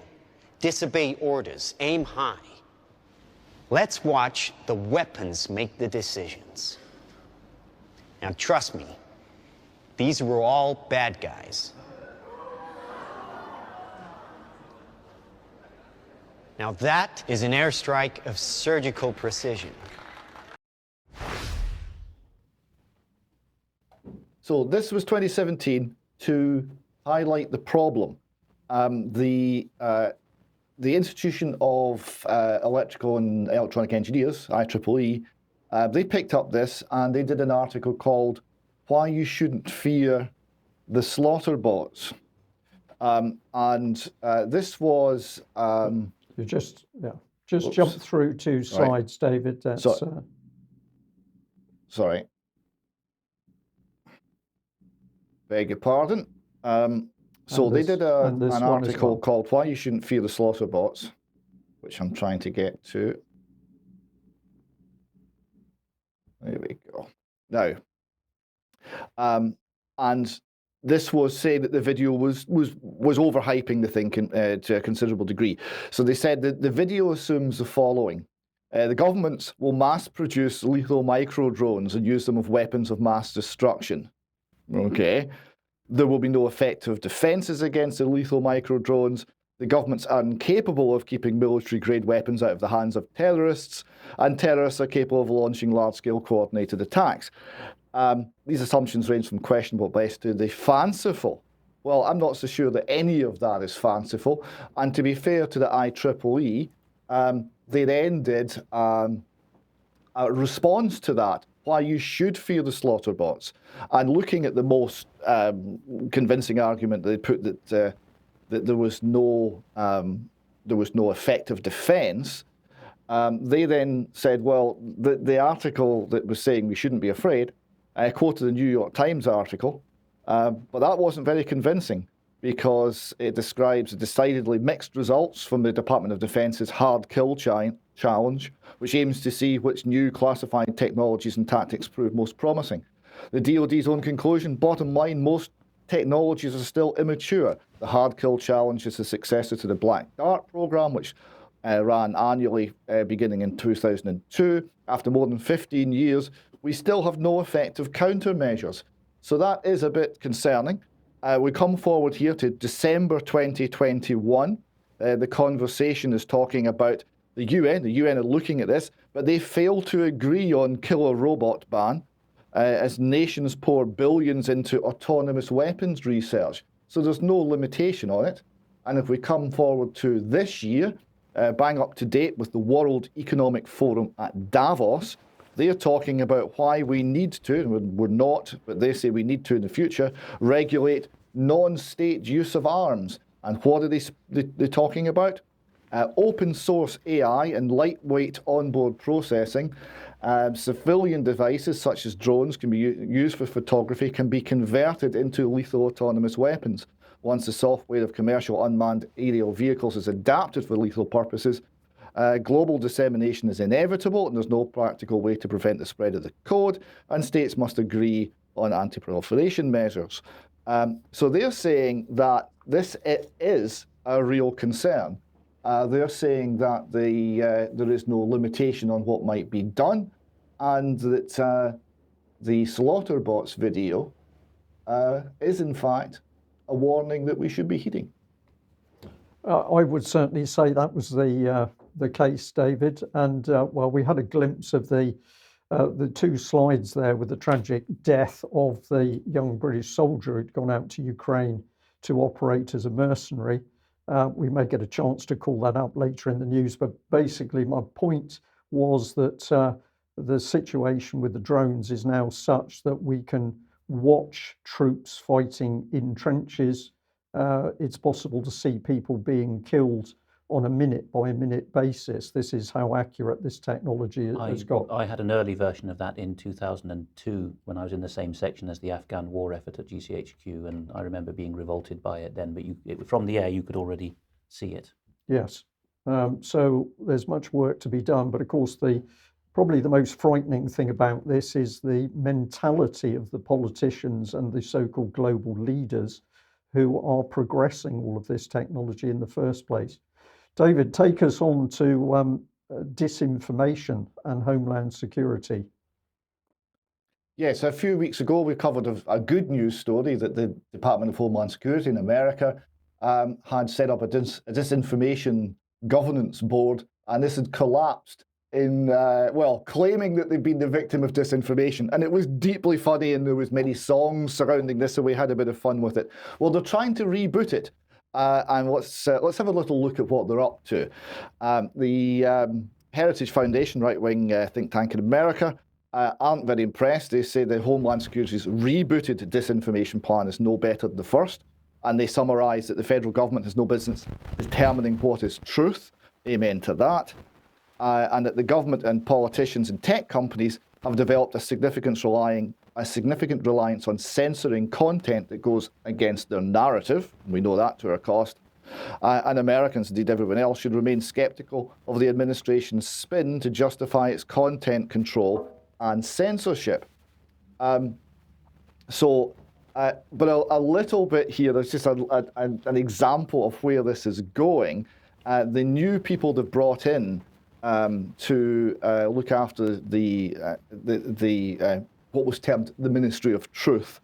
disobey orders, aim high. Let's watch the weapons make the decisions. Now, trust me, these were all bad guys. Now that is an airstrike of surgical precision. So this was 2017 to highlight the problem. The Institution of Electrical and Electronic Engineers, IEEE, they picked up this and they did an article called "Why You Shouldn't Fear the Slaughter Bots." This was... You just jump through 2 slides, Right. David. That's, Sorry. Beg your pardon. So they did an article called "Why You Shouldn't Fear the Slaughter Bots," which I'm trying to get to. There we go. Now, and this was saying that the video was overhyping the thing to a considerable degree. So they said that the video assumes the following. The governments will mass produce lethal micro drones and use them as weapons of mass destruction. Okay. There will be no effective defenses against the lethal micro drones. The governments are incapable of keeping military-grade weapons out of the hands of terrorists, and terrorists are capable of launching large-scale coordinated attacks. These assumptions range from questionable at best to the fanciful. Well, I'm not so sure that any of that is fanciful. And to be fair to the IEEE, they then did a response to that, why you should fear the slaughter bots. And looking at the most convincing argument they put that there was no effective defense, they then said, well, the article that was saying we shouldn't be afraid, I quoted the New York Times article, but that wasn't very convincing because it describes decidedly mixed results from the Department of Defense's hard kill challenge, which aims to see which new classified technologies and tactics prove most promising. The DoD's own conclusion, bottom line, most technologies are still immature. The hard kill challenge is the successor to the Black Dart program, which ran annually beginning in 2002. After more than 15 years, we still have no effective countermeasures. So that is a bit concerning. We come forward here to December 2021. The conversation is talking about the UN. The UN are looking at this, but they failed to agree on killer robot ban. as nations pour billions into autonomous weapons research. So there's no limitation on it. And if we come forward to this year, bang up to date with the World Economic Forum at Davos, they're talking about why we need to, we're not, but they say we need to in the future, regulate non-state use of arms. And what are they talking about? Open source AI and lightweight onboard processing. Civilian devices such as drones can be used for photography, can be converted into lethal autonomous weapons. Once the software of commercial unmanned aerial vehicles is adapted for lethal purposes, global dissemination is inevitable and there's no practical way to prevent the spread of the code, and states must agree on anti-proliferation measures. So they're saying that it is a real concern. They're saying that there is no limitation on what might be done, and that the Slaughterbots video is in fact a warning that we should be heeding. I would certainly say that was the case, David. And well, we had a glimpse of the 2 slides there with the tragic death of the young British soldier who'd gone out to Ukraine to operate as a mercenary. We may get a chance to call that up later in the news, but basically my point was that the situation with the drones is now such that we can watch troops fighting in trenches. It's possible to see people being killed on a minute-by-minute basis. This is how accurate this technology has got. I had an early version of that in 2002 when I was in the same section as the Afghan war effort at GCHQ, and I remember being revolted by it then, but from the air you could already see it. Yes. So there's much work to be done, but of course probably the most frightening thing about this is the mentality of the politicians and the so-called global leaders who are progressing all of this technology in the first place. David, take us on to disinformation and homeland security. Yes, a few weeks ago we covered a good news story that the Department of Homeland Security in America had set up a disinformation governance board, and this had collapsed in, claiming that they'd been the victim of disinformation. And it was deeply funny, and there was many songs surrounding this, so we had a bit of fun with it. Well, they're trying to reboot it. And let's have a little look at what they're up to. The Heritage Foundation, right-wing think tank in America, aren't very impressed. They say the Homeland Security's rebooted disinformation plan is no better than the first. And they summarise that the federal government has no business determining what is truth. Amen to that. And that the government and politicians and tech companies have developed a significant reliance on censoring content that goes against their narrative. We know that to our cost. And Americans, indeed everyone else, should remain sceptical of the administration's spin to justify its content control and censorship. But a little bit here, there's just an example of where this is going. The new people they've brought in to look after the what was termed the Ministry of Truth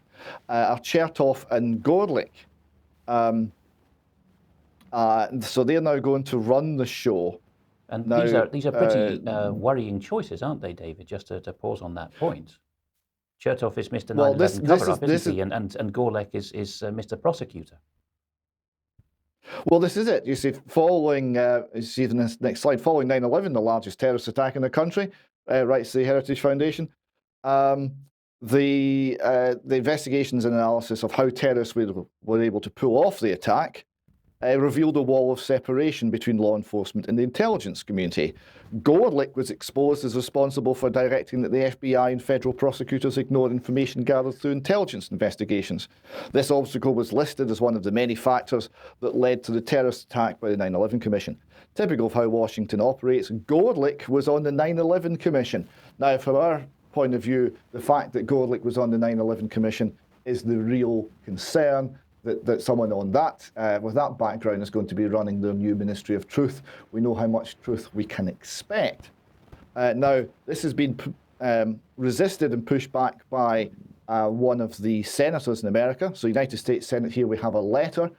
are Chertoff and Gorlick. So they're now going to run the show. And now, these are pretty worrying choices, aren't they, David? Just to pause on that point. Chertoff is Mr. 9/11 cover-up, isn't he? And Gorlick is Mr. Prosecutor. Well, this is it. You see, following, see the next slide, following 9/11, the largest terrorist attack in the country, writes the Heritage Foundation, the investigations and analysis of how terrorists were able to pull off the attack revealed a wall of separation between law enforcement and the intelligence community. Gorlick was exposed as responsible for directing that the FBI and federal prosecutors ignore information gathered through intelligence investigations. This obstacle was listed as one of the many factors that led to the terrorist attack by the 9/11 Commission. Typical of how Washington operates, Gorlick was on the 9/11 Commission. Now, from our point of view, the fact that Gorlick was on the 9/11 Commission is the real concern. That someone on that, with that background, is going to be running their new Ministry of Truth. We know how much truth we can expect. Now, this has been resisted and pushed back by one of the senators in America. So, United States Senate here, we have a letter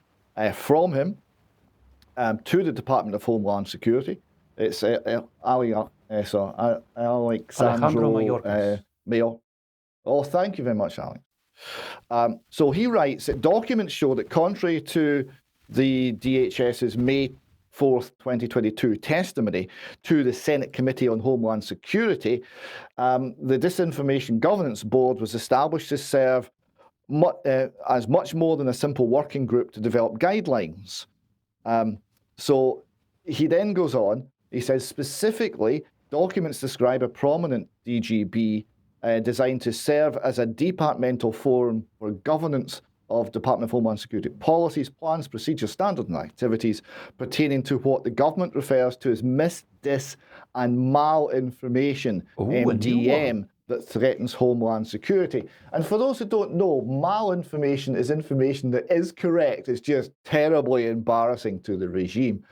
from him to the Department of Homeland Security. It's Alejandro Mayorkas. Oh, thank you very much, Alex. So he writes that documents show that contrary to the DHS's May 4th, 2022 testimony to the Senate Committee on Homeland Security, the Disinformation Governance Board was established to serve as much more than a simple working group to develop guidelines. So he then goes on, he says specifically, documents describe a prominent DGB designed to serve as a departmental forum for governance of Department of Homeland Security policies, plans, procedures, standards, and activities pertaining to what the government refers to as mis, dis, and malinformation, MDM, that threatens Homeland Security. And for those who don't know, malinformation is information that is correct. It's just terribly embarrassing to the regime.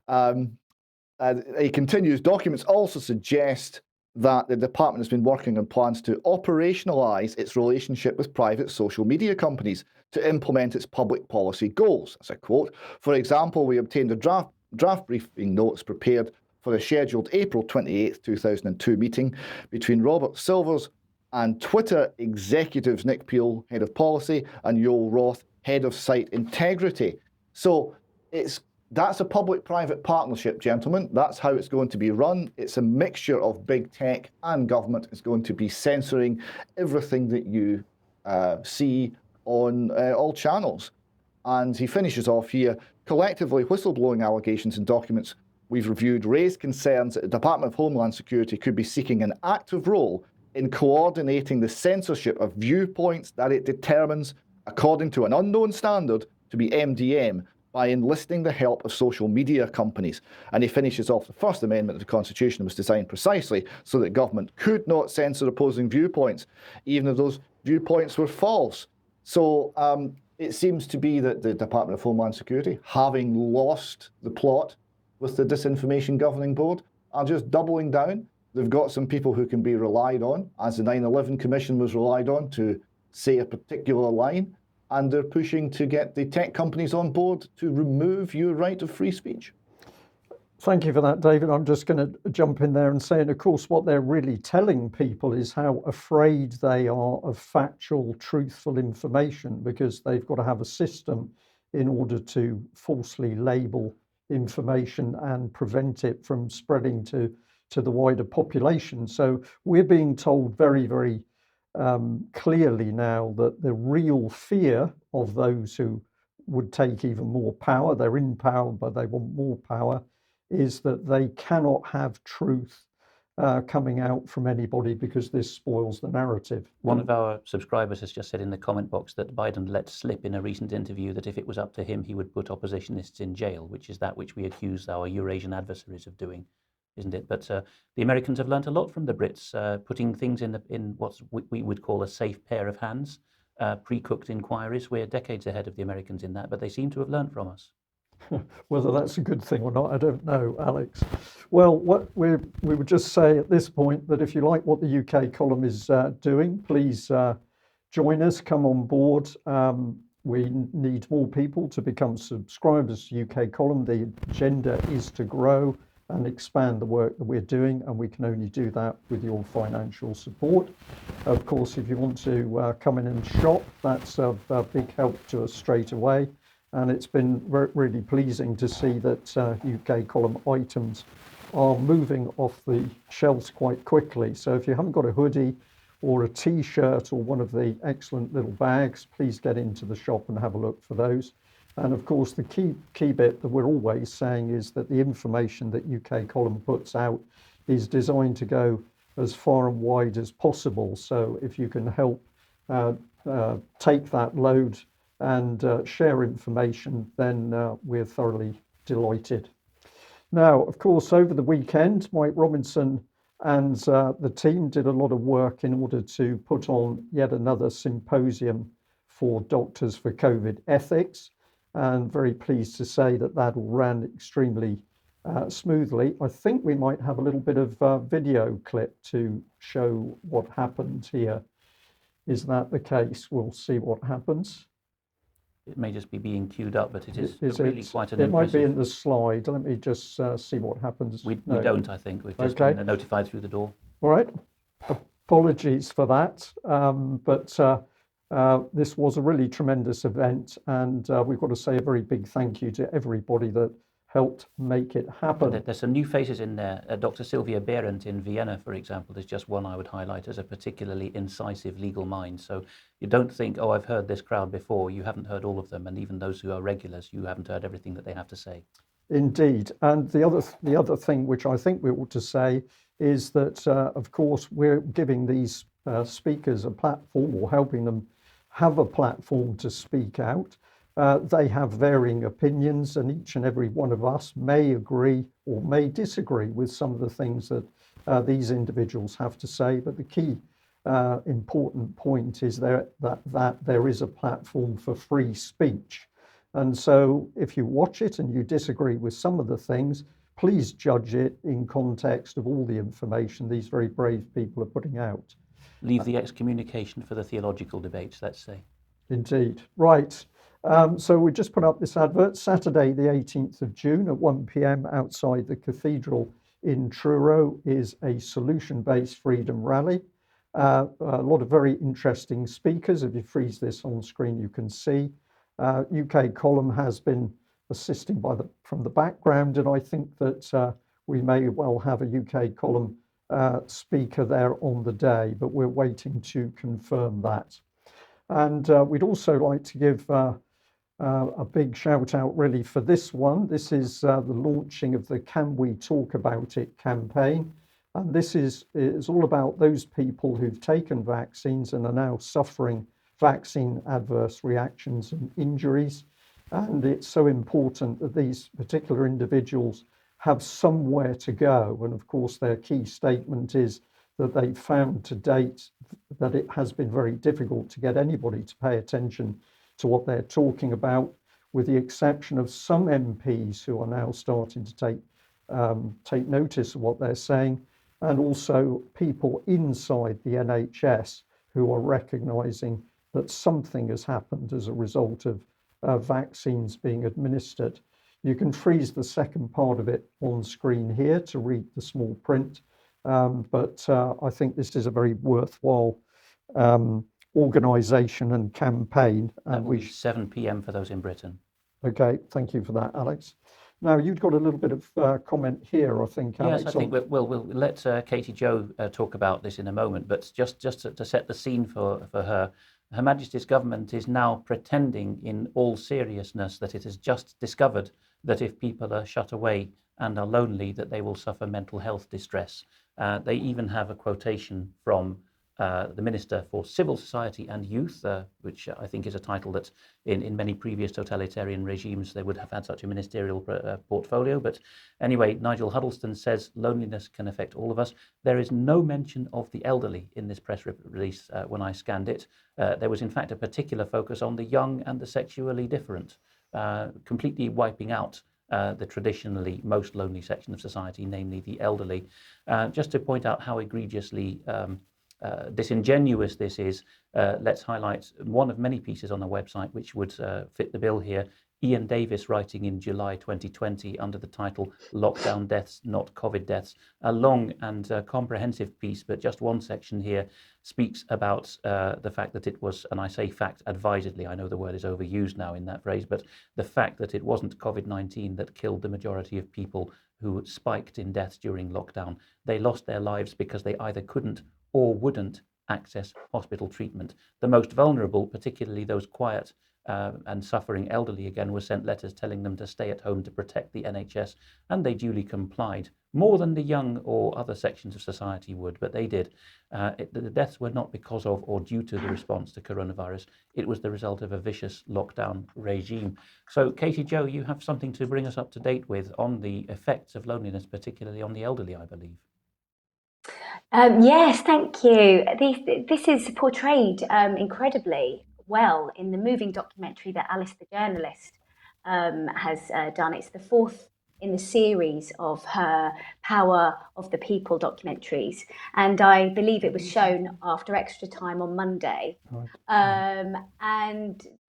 He continues, documents also suggest that the department has been working on plans to operationalize its relationship with private social media companies to implement its public policy goals. That's a quote. For example, we obtained a draft briefing notes prepared for a scheduled April 28, 2002 meeting between Robert Silvers and Twitter executives Nick Peel, head of policy, and Yoel Roth, head of site integrity. So that's a public-private partnership, gentlemen. That's how it's going to be run. It's a mixture of big tech and government. It's going to be censoring everything that you see on all channels. And he finishes off here, collectively, whistleblowing allegations and documents we've reviewed raise concerns that the Department of Homeland Security could be seeking an active role in coordinating the censorship of viewpoints that it determines, according to an unknown standard, to be MDM, by enlisting the help of social media companies. And he finishes off, the First Amendment of the Constitution was designed precisely so that government could not censor opposing viewpoints, even if those viewpoints were false. So it seems to be that the Department of Homeland Security, having lost the plot with the Disinformation Governing Board, are just doubling down. They've got some people who can be relied on, as the 9/11 Commission was relied on to say a particular line, and they're pushing to get the tech companies on board to remove your right of free speech. Thank you for that, David. I'm just going to jump in there and say, and of course, what they're really telling people is how afraid they are of factual, truthful information, because they've got to have a system in order to falsely label information and prevent it from spreading to the wider population. So we're being told very, very clearly now that the real fear of those who would take even more power, they're in power, but they want more power, is that they cannot have truth coming out from anybody, because this spoils the narrative. One of our subscribers has just said in the comment box that Biden let slip in a recent interview that if it was up to him, he would put oppositionists in jail, which is that which we accuse our Eurasian adversaries of doing, isn't it? But the Americans have learnt a lot from the Brits, putting things in what we would call a safe pair of hands, pre-cooked inquiries. We're decades ahead of the Americans in that, but they seem to have learnt from us. Whether that's a good thing or not, I don't know, Alex. Well, what we would just say at this point that if you like what the UK column is doing, please join us, come on board. We need more people to become subscribers to UK column. The agenda is to grow and expand the work that we're doing, and we can only do that with your financial support. Of course, if you want to come in and shop, that's a big help to us straight away. And it's been really pleasing to see that UK column items are moving off the shelves quite quickly. So if you haven't got a hoodie or a t-shirt or one of the excellent little bags, please get into the shop and have a look for those. And of course, the key bit that we're always saying is that the information that UK column puts out is designed to go as far and wide as possible. So if you can help take that load and share information, then we're thoroughly delighted. Now, of course, over the weekend, Mike Robinson and the team did a lot of work in order to put on yet another symposium for Doctors for COVID Ethics, and very pleased to say that that all ran extremely smoothly. I think we might have a little bit of video clip to show what happened here. Is that the case? We'll see what happens. It may just be being queued up, but it is really quite an It impressive... might be in the slide. Let me just see what happens. We don't, I think. We've just Okay. been notified through the door. All right. Apologies for that, but this was a really tremendous event, and we've got to say a very big thank you to everybody that helped make it happen. There's some new faces in there. Dr. Sylvia Behrendt in Vienna, for example, is just one I would highlight as a particularly incisive legal mind. So you don't think, oh, I've heard this crowd before. You haven't heard all of them, and even those who are regulars, you haven't heard everything that they have to say. Indeed, and the other thing which I think we ought to say is that, of course, we're giving these speakers a platform, or helping them have a platform to speak out. They have varying opinions, and each and every one of us may agree or may disagree with some of the things that these individuals have to say. But the key important point is that there is a platform for free speech. And so if you watch it and you disagree with some of the things, please judge it in context of all the information these very brave people are putting out. Leave the excommunication for the theological debates, let's say. Indeed. Right. So we just put up this advert. Saturday, the 18th of June at 1 p.m. outside the cathedral in Truro is a solution-based freedom rally. A lot of very interesting speakers. If you freeze this on screen, you can see. UK column has been assisting from the background, and I think that we may well have a UK column speaker there on the day, but we're waiting to confirm that. And we'd also like to give a big shout out really for this one. This is the launching of the Can We Talk About It campaign. And this is all about those people who've taken vaccines and are now suffering vaccine adverse reactions and injuries. And it's so important that these particular individuals have somewhere to go. And of course, their key statement is that they found to date that it has been very difficult to get anybody to pay attention to what they're talking about, with the exception of some MPs who are now starting to take notice of what they're saying, and also people inside the NHS who are recognising that something has happened as a result of vaccines being administered. You can freeze the second part of it on screen here to read the small print, but I think this is a very worthwhile organisation and campaign. And we 7 p.m. for those in Britain. Okay, thank you for that, Alex. Now, you've got a little bit of comment here, I think, Alex. Yes, I think we'll let Katy-Jo talk about this in a moment, but just to set the scene for her, Her Majesty's government is now pretending in all seriousness that it has just discovered that if people are shut away and are lonely, that they will suffer mental health distress. They even have a quotation from the Minister for Civil Society and Youth, which I think is a title that in many previous totalitarian regimes they would have had such a ministerial portfolio. But anyway, Nigel Huddleston says loneliness can affect all of us. There is no mention of the elderly in this press release when I scanned it. There was in fact a particular focus on the young and the sexually different, completely wiping out the traditionally most lonely section of society, namely the elderly. Just to point out how egregiously disingenuous this is, let's highlight one of many pieces on the website which would fit the bill here. Ian Davis writing in July 2020 under the title Lockdown Deaths, Not COVID Deaths, a long and comprehensive piece, but just one section here speaks about the fact that it was, and I say fact advisedly, I know the word is overused now in that phrase, but the fact that it wasn't COVID-19 that killed the majority of people who spiked in deaths during lockdown. They lost their lives because they either couldn't or wouldn't access hospital treatment. The most vulnerable, particularly those quiet and suffering elderly, again, were sent letters telling them to stay at home to protect the NHS, and they duly complied, more than the young or other sections of society would, but they did. The deaths were not because of or due to the response to coronavirus. It was the result of a vicious lockdown regime. So, Katy-Jo, you have something to bring us up to date with on the effects of loneliness, particularly on the elderly, I believe. Yes, thank you. This is portrayed incredibly well in the moving documentary that Alice the journalist has done. It's the fourth in the series of her Power of the People documentaries, and I believe it was shown after Extra Time on Monday. And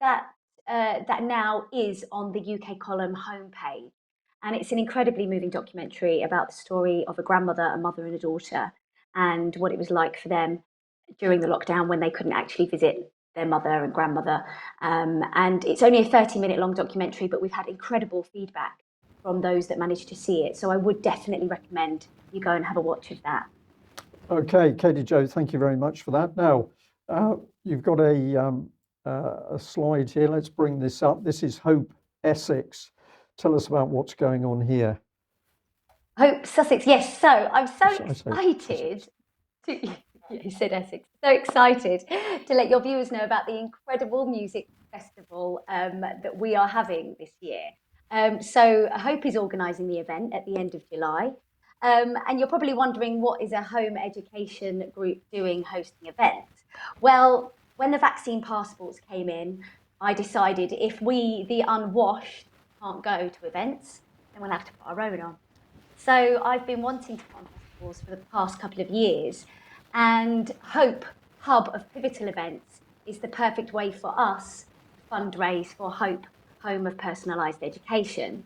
that now is on the UK column homepage, and it's an incredibly moving documentary about the story of a grandmother, a mother, and a daughter. and what it was like for them during the lockdown when they couldn't actually visit their mother and grandmother. And it's only a 30-minute long documentary, but we've had incredible feedback from those that managed to see it. So I would definitely recommend you go and have a watch of that. Okay, Katy-Jo, thank you very much for that. Now, you've got a slide here. Let's bring this up. This is Hope Essex. Tell us about what's going on here. Hope Sussex, yes. So I'm so Sorry, excited to, yeah, you said Essex, so excited to let your viewers know about the incredible music festival that we are having this year. So Hope is organising the event at the end of July. And you're probably wondering, what is a home education group doing hosting events? Well, when the vaccine passports came in, I decided if we, the unwashed, can't go to events, then we'll have to put our own on. So I've been wanting to put on festivals for the past couple of years, and Hope, hub of pivotal events, is the perfect way for us to fundraise for Hope, home of personalised education.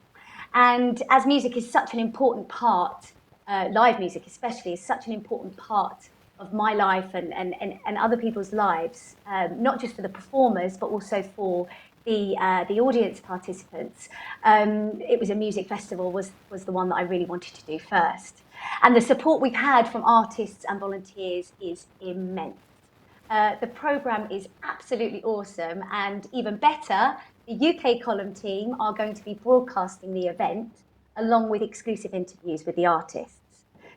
And as music is such an important part, live music especially, is such an important part of my life and other people's lives, not just for the performers, but also for the audience participants. It was a music festival was the one that I really wanted to do first. And the support we've had from artists and volunteers is immense. The programme is absolutely awesome, and even better, the UK column team are going to be broadcasting the event along with exclusive interviews with the artists.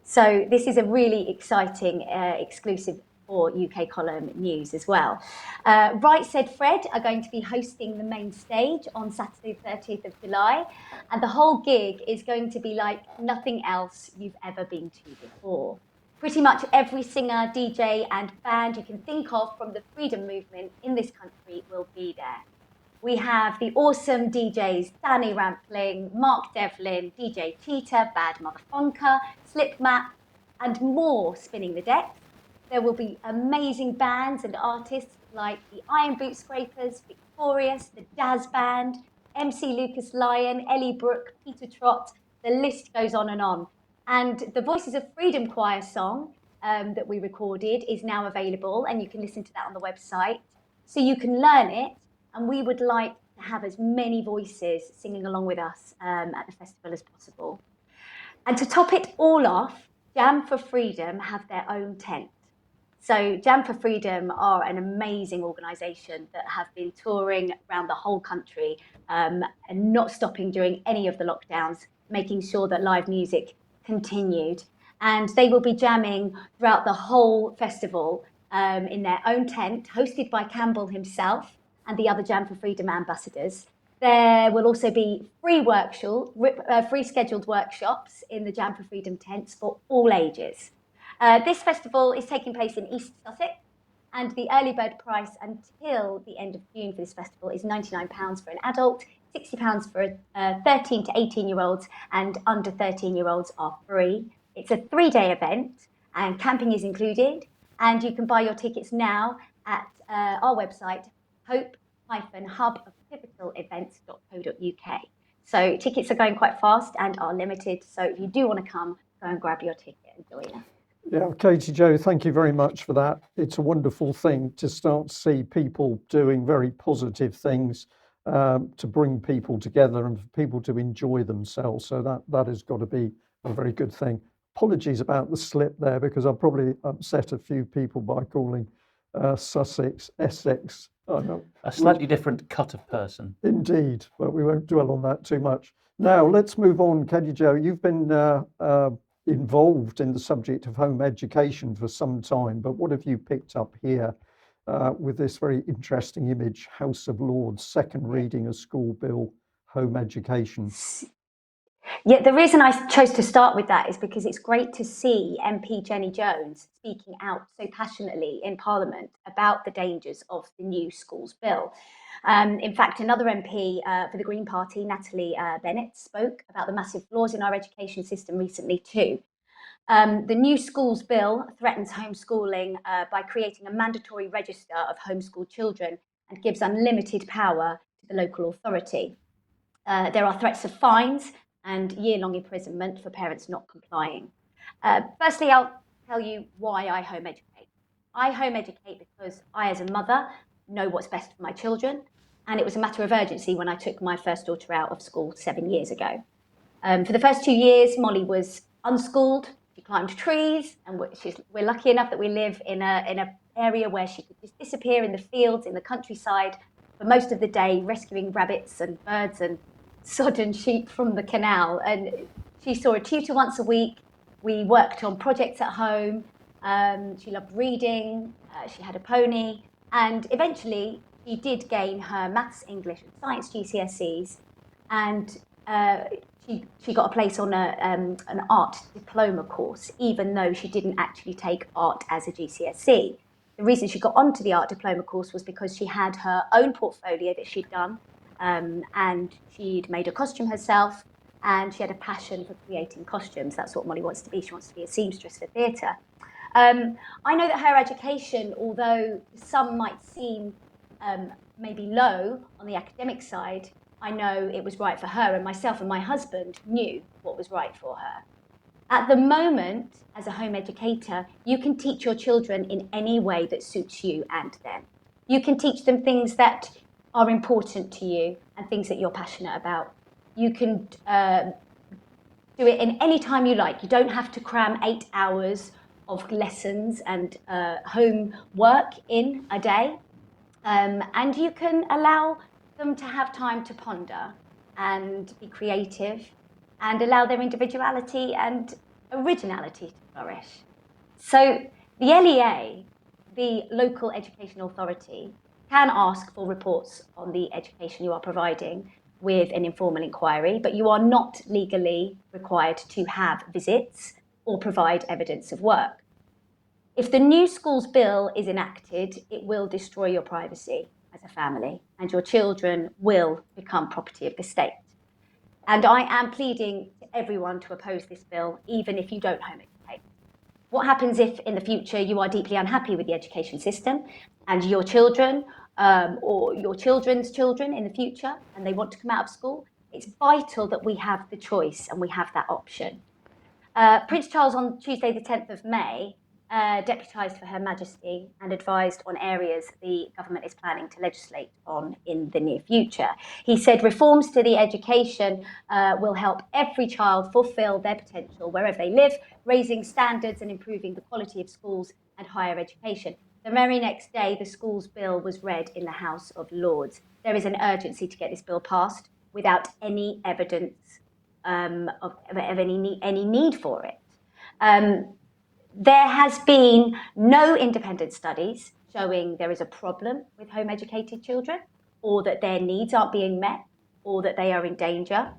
So this is a really exciting exclusive for UK column news as well. Right Said Fred are going to be hosting the main stage on Saturday, 30th of July. And the whole gig is going to be like nothing else you've ever been to before. Pretty much every singer, DJ and band you can think of from the freedom movement in this country will be there. We have the awesome DJs Danny Rampling, Mark Devlin, DJ Cheetah, Bad Mother Funker, Slipmat, and more spinning the decks. There will be amazing bands and artists like the Iron Boot Scrapers, Victorious, the Daz Band, MC Lucas Lyon, Ellie Brooke, Peter Trott. The list goes on and on. And the Voices of Freedom Choir song that we recorded is now available, and you can listen to that on the website. So you can learn it, and we would like to have as many voices singing along with us at the festival as possible. And to top it all off, Jam for Freedom have their own tent. So Jam for Freedom are an amazing organisation that have been touring around the whole country and not stopping during any of the lockdowns, making sure that live music continued. And they will be jamming throughout the whole festival in their own tent, hosted by Campbell himself and the other Jam for Freedom ambassadors. There will also be free scheduled workshops in the Jam for Freedom tents for all ages. This festival is taking place in East Sussex, and the early bird price until the end of June for this festival is £99 for an adult, £60 for 13 to 18-year-olds, and under 13-year-olds are free. It's a 3-day event, and camping is included, and you can buy your tickets now at our website, hope-hubofpivotalevents.co.uk. So tickets are going quite fast and are limited, so if you do want to come, go and grab your ticket and join us. Yeah, Katy-Jo, thank you very much for that. It's a wonderful thing to start to see people doing very positive things to bring people together and for people to enjoy themselves. So that has got to be a very good thing. Apologies about the slip there, because I've probably upset a few people by calling Sussex Essex. A slightly different cut of person. Indeed, but we won't dwell on that too much. Now, let's move on. Katy-Jo, you've been involved in the subject of home education for some time, but what have you picked up here with this very interesting image, House of Lords, second reading of school bill, home education? Yeah, the reason I chose to start with that is because it's great to see MP Jenny Jones speaking out so passionately in Parliament about the dangers of the new schools bill. In fact, another MP for the Green Party, Natalie Bennett, spoke about the massive flaws in our education system recently too. The new schools bill threatens homeschooling by creating a mandatory register of homeschooled children and gives unlimited power to the local authority. There are threats of fines and year-long imprisonment for parents not complying. Firstly, I'll tell you why I home educate. I home educate because I, as a mother, know what's best for my children. And it was a matter of urgency when I took my first daughter out of school 7 years ago. For the first 2 years, Molly was unschooled. She climbed trees, and we're lucky enough that we live in an area where she could just disappear in the fields, in the countryside, for most of the day, rescuing rabbits and birds and sodden sheep from the canal. And she saw a tutor once a week. We worked on projects at home. She loved reading. She had a pony. And eventually, she did gain her maths, English, and science GCSEs. And she got a place on an art diploma course, even though she didn't actually take art as a GCSE. The reason she got onto the art diploma course was because she had her own portfolio that she'd done, and she'd made a costume herself, and she had a passion for creating costumes. That's what Molly wants to be. She wants to be a seamstress for theatre. I know that her education, although some might seem maybe low on the academic side, I know it was right for her, and myself and my husband knew what was right for her. At the moment, as a home educator, you can teach your children in any way that suits you and them. You can teach them things that are important to you and things that you're passionate about. You can do it in any time you like. You don't have to cram 8 hours of lessons and homework in a day. And you can allow them to have time to ponder and be creative and allow their individuality and originality to flourish. So the LEA, the local education authority, can ask for reports on the education you are providing with an informal inquiry, but you are not legally required to have visits or provide evidence of work. If the new schools bill is enacted, it will destroy your privacy as a family, and your children will become property of the state. And I am pleading to everyone to oppose this bill, even if you don't home educate. What happens if in the future you are deeply unhappy with the education system and your children or your children's children in the future, and they want to come out of school? It's vital that we have the choice and we have that option. Prince Charles on Tuesday the 10th of May deputised for Her Majesty and advised on areas the government is planning to legislate on in the near future. He said reforms to the education will help every child fulfil their potential wherever they live, raising standards and improving the quality of schools and higher education. The very next day, the schools bill was read in the House of Lords. There is an urgency to get this bill passed without any evidence of any need for it. There has been no independent studies showing there is a problem with home educated children, or that their needs aren't being met, or that they are in danger.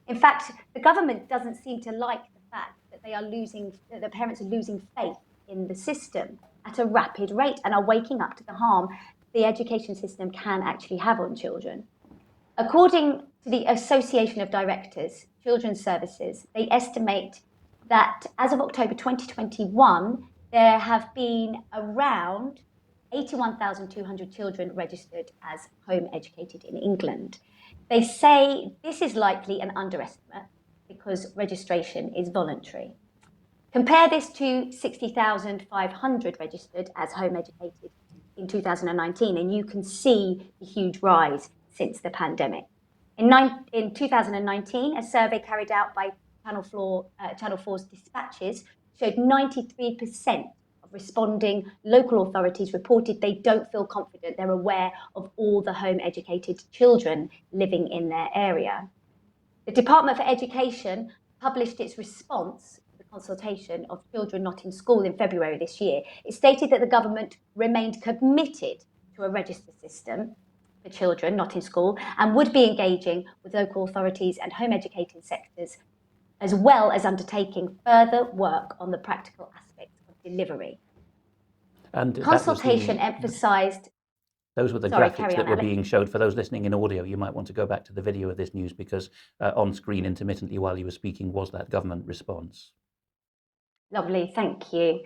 In fact, the government doesn't seem to like the fact that that the parents are losing faith in the system at a rapid rate and are waking up to the harm the education system can actually have on children. According to the Association of Directors, Children's Services, they estimate that as of October 2021, there have been around 81,200 children registered as home educated in England. They say this is likely an underestimate because registration is voluntary. Compare this to 60,500 registered as home educated in 2019, and you can see the huge rise since the pandemic. In 2019, a survey carried out by Channel 4's Dispatches showed 93% of responding local authorities reported they don't feel confident they're aware of all the home educated children living in their area. The Department for Education published its response to the consultation of children not in school in February this year. It stated that the government remained committed to a register system for children not in school and would be engaging with local authorities and home educating sectors, as well as undertaking further work on the practical aspects of delivery. And Consultation emphasised. Those were the graphics that were being showed. For those listening in audio, you might want to go back to the video of this news because on screen intermittently while you were speaking was that government response. Lovely, thank you.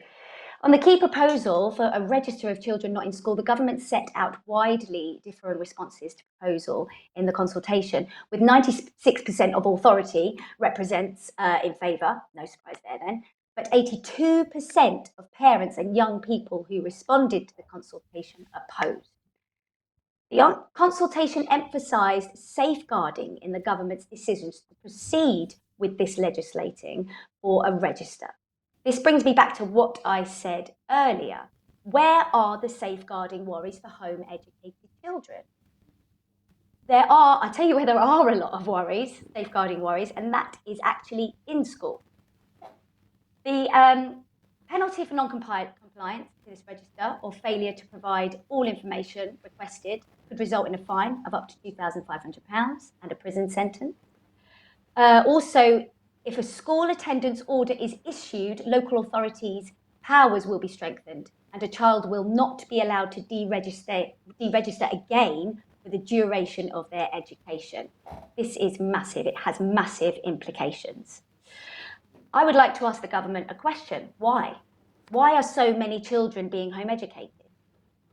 On the key proposal for a register of children not in school, the government set out widely different responses to proposal in the consultation, with 96% of authority represents in favour, no surprise there then, but 82% of parents and young people who responded to the consultation opposed. The consultation emphasised safeguarding in the government's decisions to proceed with this legislating for a register. This brings me back to what I said earlier. Where are the safeguarding worries for home-educated children? I'll tell you where there are a lot of worries, safeguarding worries, and that is actually in school. The penalty for non-compliance to this register or failure to provide all information requested could result in a fine of up to £2,500 and a prison sentence. Also, if a school attendance order is issued, local authorities' powers will be strengthened and a child will not be allowed to deregister again for the duration of their education. This is massive. It has massive implications. I would like to ask the government a question. Why? Why are so many children being home educated?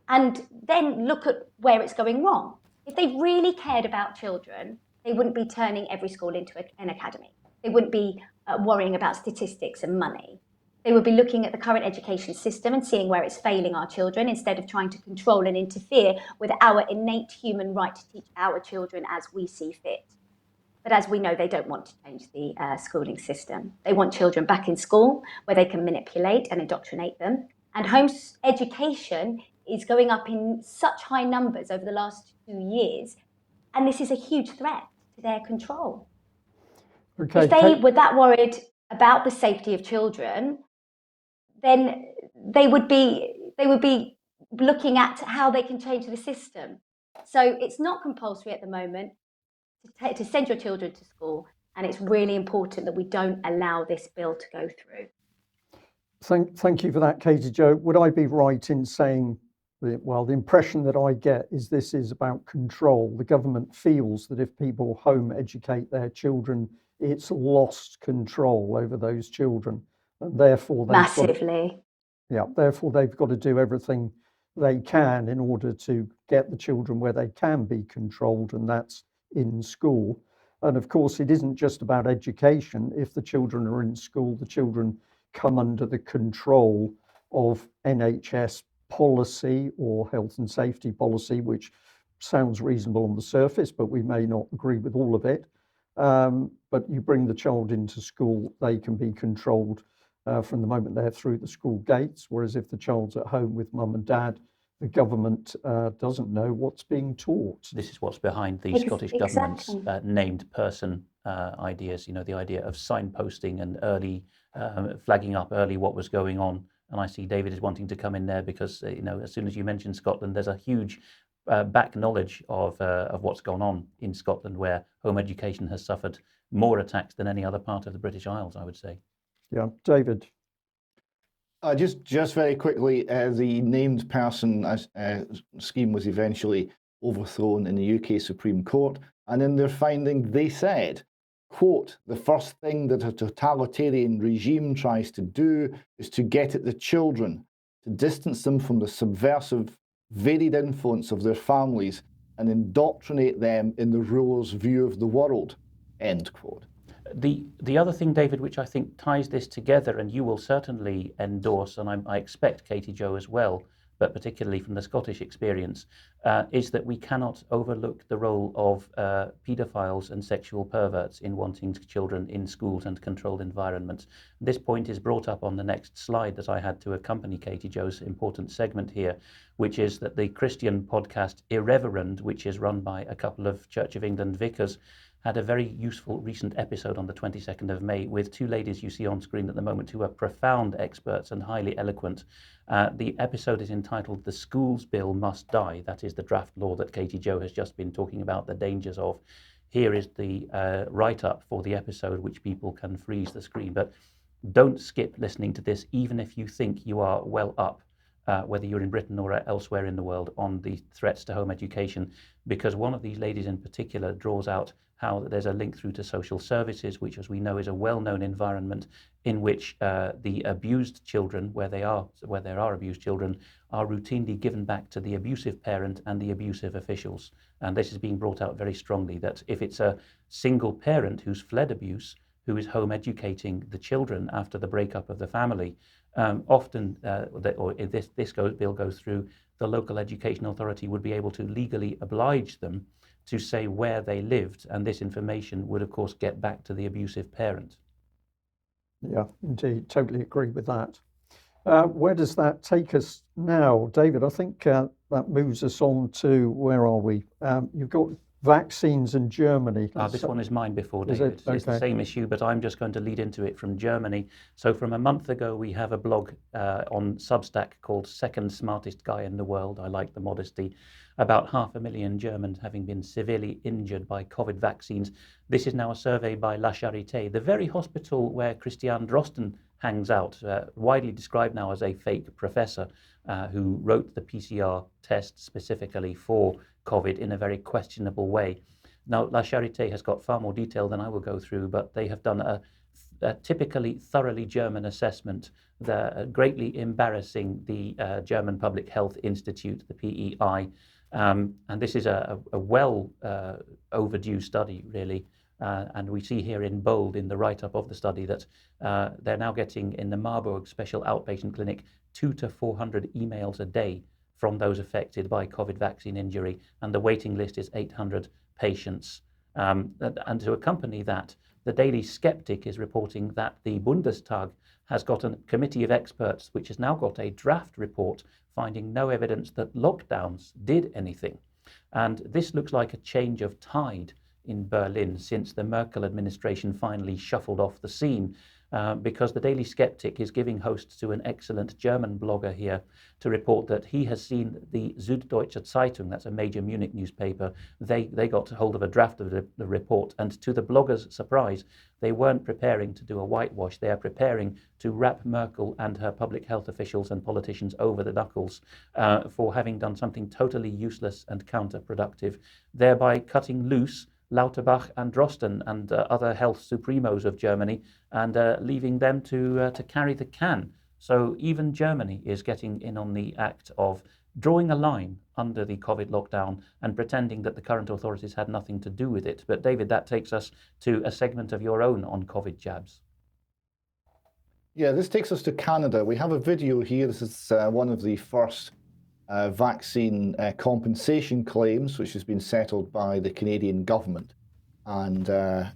And then look at where it's going wrong. If they really cared about children, they wouldn't be turning every school into an academy. They wouldn't be worrying about statistics and money. They would be looking at the current education system and seeing where it's failing our children instead of trying to control and interfere with our innate human right to teach our children as we see fit. But as we know, they don't want to change the schooling system. They want children back in school where they can manipulate and indoctrinate them. And home education is going up in such high numbers over the last 2 years. And this is a huge threat to their control. Okay, if they were that worried about the safety of children, then they would be looking at how they can change the system. So it's not compulsory at the moment to send your children to school, and it's really important that we don't allow this bill to go through. Thank you for that, Katy-Jo. Would I be right in saying, well, the impression that I get is this is about control. The government feels that if people home educate their children, it's lost control over those children, and therefore therefore they've got to do everything they can in order to get the children where they can be controlled, and that's in school. And of course, it isn't just about education. If the children are in school, the children come under the control of NHS policy or health and safety policy, which sounds reasonable on the surface, but we may not agree with all of it. But you bring the child into school, they can be controlled from the moment they're through the school gates. Whereas if the child's at home with mum and dad, the government doesn't know what's being taught. This is what's behind the Scottish government's named person ideas, the idea of signposting and early flagging up early what was going on. And I see David is wanting to come in there because, as soon as you mention Scotland, there's a huge back knowledge of what's gone on in Scotland, where home education has suffered more attacks than any other part of the British Isles, I would say. Yeah, David. Just very quickly, the named person scheme was eventually overthrown in the UK Supreme Court, and in their finding they said, quote, "The first thing that a totalitarian regime tries to do is to get at the children, to distance them from the subversive, varied influence of their families and indoctrinate them in the ruler's view of the world," end quote. The other thing, David, which I think ties this together, and you will certainly endorse, and I expect Katy-Jo as well, but particularly from the Scottish experience, is that we cannot overlook the role of paedophiles and sexual perverts in wanting children in schools and controlled environments. This point is brought up on the next slide that I had to accompany Katy-Jo's important segment here, which is that the Christian podcast Irreverend, which is run by a couple of Church of England vicars, had a very useful recent episode on the 22nd of May with two ladies you see on screen at the moment who are profound experts and highly eloquent. The episode is entitled "The Schools Bill Must Die." That is the draft law that Katy-Jo has just been talking about the dangers of. Here is the write-up for the episode, which people can freeze the screen. But don't skip listening to this, even if you think you are well up, whether you're in Britain or elsewhere in the world, on the threats to home education, because one of these ladies in particular draws out how there's a link through to social services, which, as we know, is a well-known environment in which the abused children, where there are abused children, are routinely given back to the abusive parent and the abusive officials. And this is being brought out very strongly, that if it's a single parent who's fled abuse, who is home educating the children after the breakup of the family. Often, if this bill goes through, the local education authority would be able to legally oblige them to say where they lived, and this information would, of course, get back to the abusive parent. Yeah, indeed, totally agree with that. Where does that take us now, David? I think that moves us on to, where are we? You've got vaccines in Germany. This one is mine before, Is David. it? It's the Okay. same issue, but I'm just going to lead into it from Germany. So from a month ago, we have a blog on Substack called Second Smartest Guy in the World. I like the modesty. About 500,000 Germans having been severely injured by COVID vaccines. This is now a survey by La Charité, the very hospital where Christian Drosten hangs out, widely described now as a fake professor who wrote the PCR test specifically for COVID in a very questionable way. Now, La Charité has got far more detail than I will go through, but they have done a typically thoroughly German assessment, greatly embarrassing the German Public Health Institute, the PEI. And this is a well overdue study, really. And we see here in bold in the write-up of the study that they're now getting in the Marburg Special Outpatient Clinic 200 to 400 emails a day from those affected by COVID vaccine injury, and the waiting list is 800 patients. And to accompany that, the Daily Skeptic is reporting that the Bundestag has got a committee of experts which has now got a draft report finding no evidence that lockdowns did anything. And this looks like a change of tide in Berlin since the Merkel administration finally shuffled off the scene, because the Daily Skeptic is giving host to an excellent German blogger here to report that he has seen the Süddeutsche Zeitung, that's a major Munich newspaper, they got hold of a draft of the report, and to the blogger's surprise, they weren't preparing to do a whitewash, they are preparing to wrap Merkel and her public health officials and politicians over the knuckles for having done something totally useless and counterproductive, thereby cutting loose Lauterbach and Drosten and other health supremos of Germany, and leaving them to carry the can. So even Germany is getting in on the act of drawing a line under the COVID lockdown and pretending that the current authorities had nothing to do with it. But David, that takes us to a segment of your own on COVID jabs. Yeah, this takes us to Canada. We have a video here. This is one of the first vaccine compensation claims, which has been settled by the Canadian government. And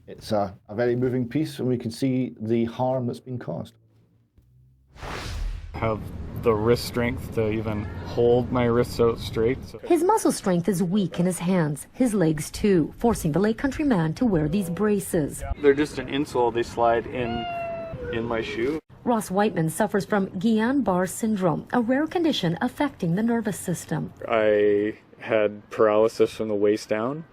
it's a very moving piece, and we can see the harm that's been caused. Have the wrist strength to even hold my wrists out straight. His muscle strength is weak in his hands, his legs too, forcing the Lake Country man to wear these braces. They're just an insole. They slide in my shoe. Ross Whiteman suffers from Guillain-Barré syndrome, a rare condition affecting the nervous system. I had paralysis from the waist down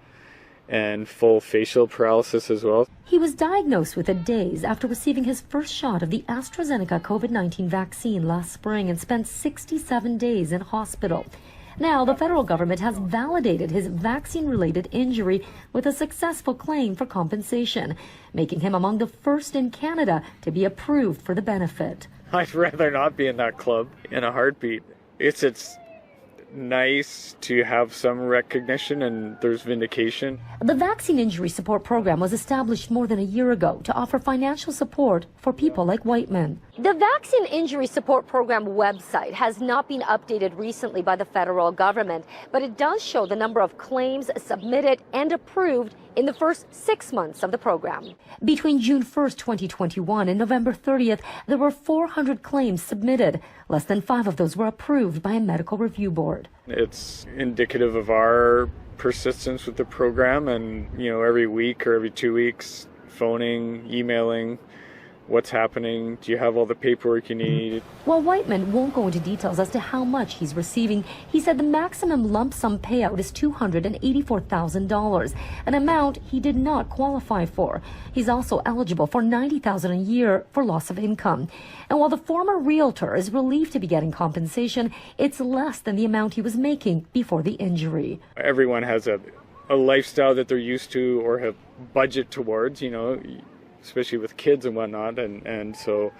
and full facial paralysis as well. He was diagnosed with it days after receiving his first shot of the AstraZeneca COVID-19 vaccine last spring and spent 67 days in hospital. Now, the federal government has validated his vaccine-related injury with a successful claim for compensation, making him among the first in Canada to be approved for the benefit. I'd rather not be in that club in a heartbeat. It's nice to have some recognition and there's vindication. The Vaccine Injury Support Program was established more than a year ago to offer financial support for people like Whiteman. The Vaccine Injury Support Program website has not been updated recently by the federal government, but it does show the number of claims submitted and approved in the first 6 months of the program. Between June 1st, 2021 and November 30th, there were 400 claims submitted. Less than 5 of those were approved by a medical review board. It's indicative of our persistence with the program, and every week or every 2 weeks, phoning, emailing, what's happening, do you have all the paperwork you need? While Whiteman won't go into details as to how much he's receiving, he said the maximum lump sum payout is $284,000, an amount he did not qualify for. He's also eligible for $90,000 a year for loss of income. And while the former realtor is relieved to be getting compensation, it's less than the amount he was making before the injury. Everyone has a lifestyle that they're used to or have budget towards, especially with kids and whatnot, and so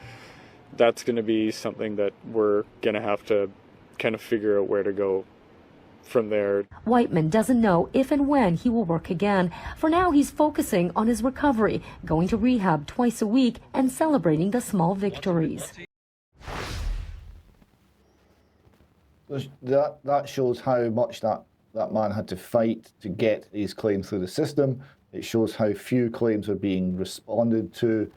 that's going to be something that we're going to have to kind of figure out where to go from there. Whiteman doesn't know if and when he will work again. For now, he's focusing on his recovery, going to rehab twice a week and celebrating the small victories. That shows how much that man had to fight to get his claim through the system. It shows how few claims are being responded to.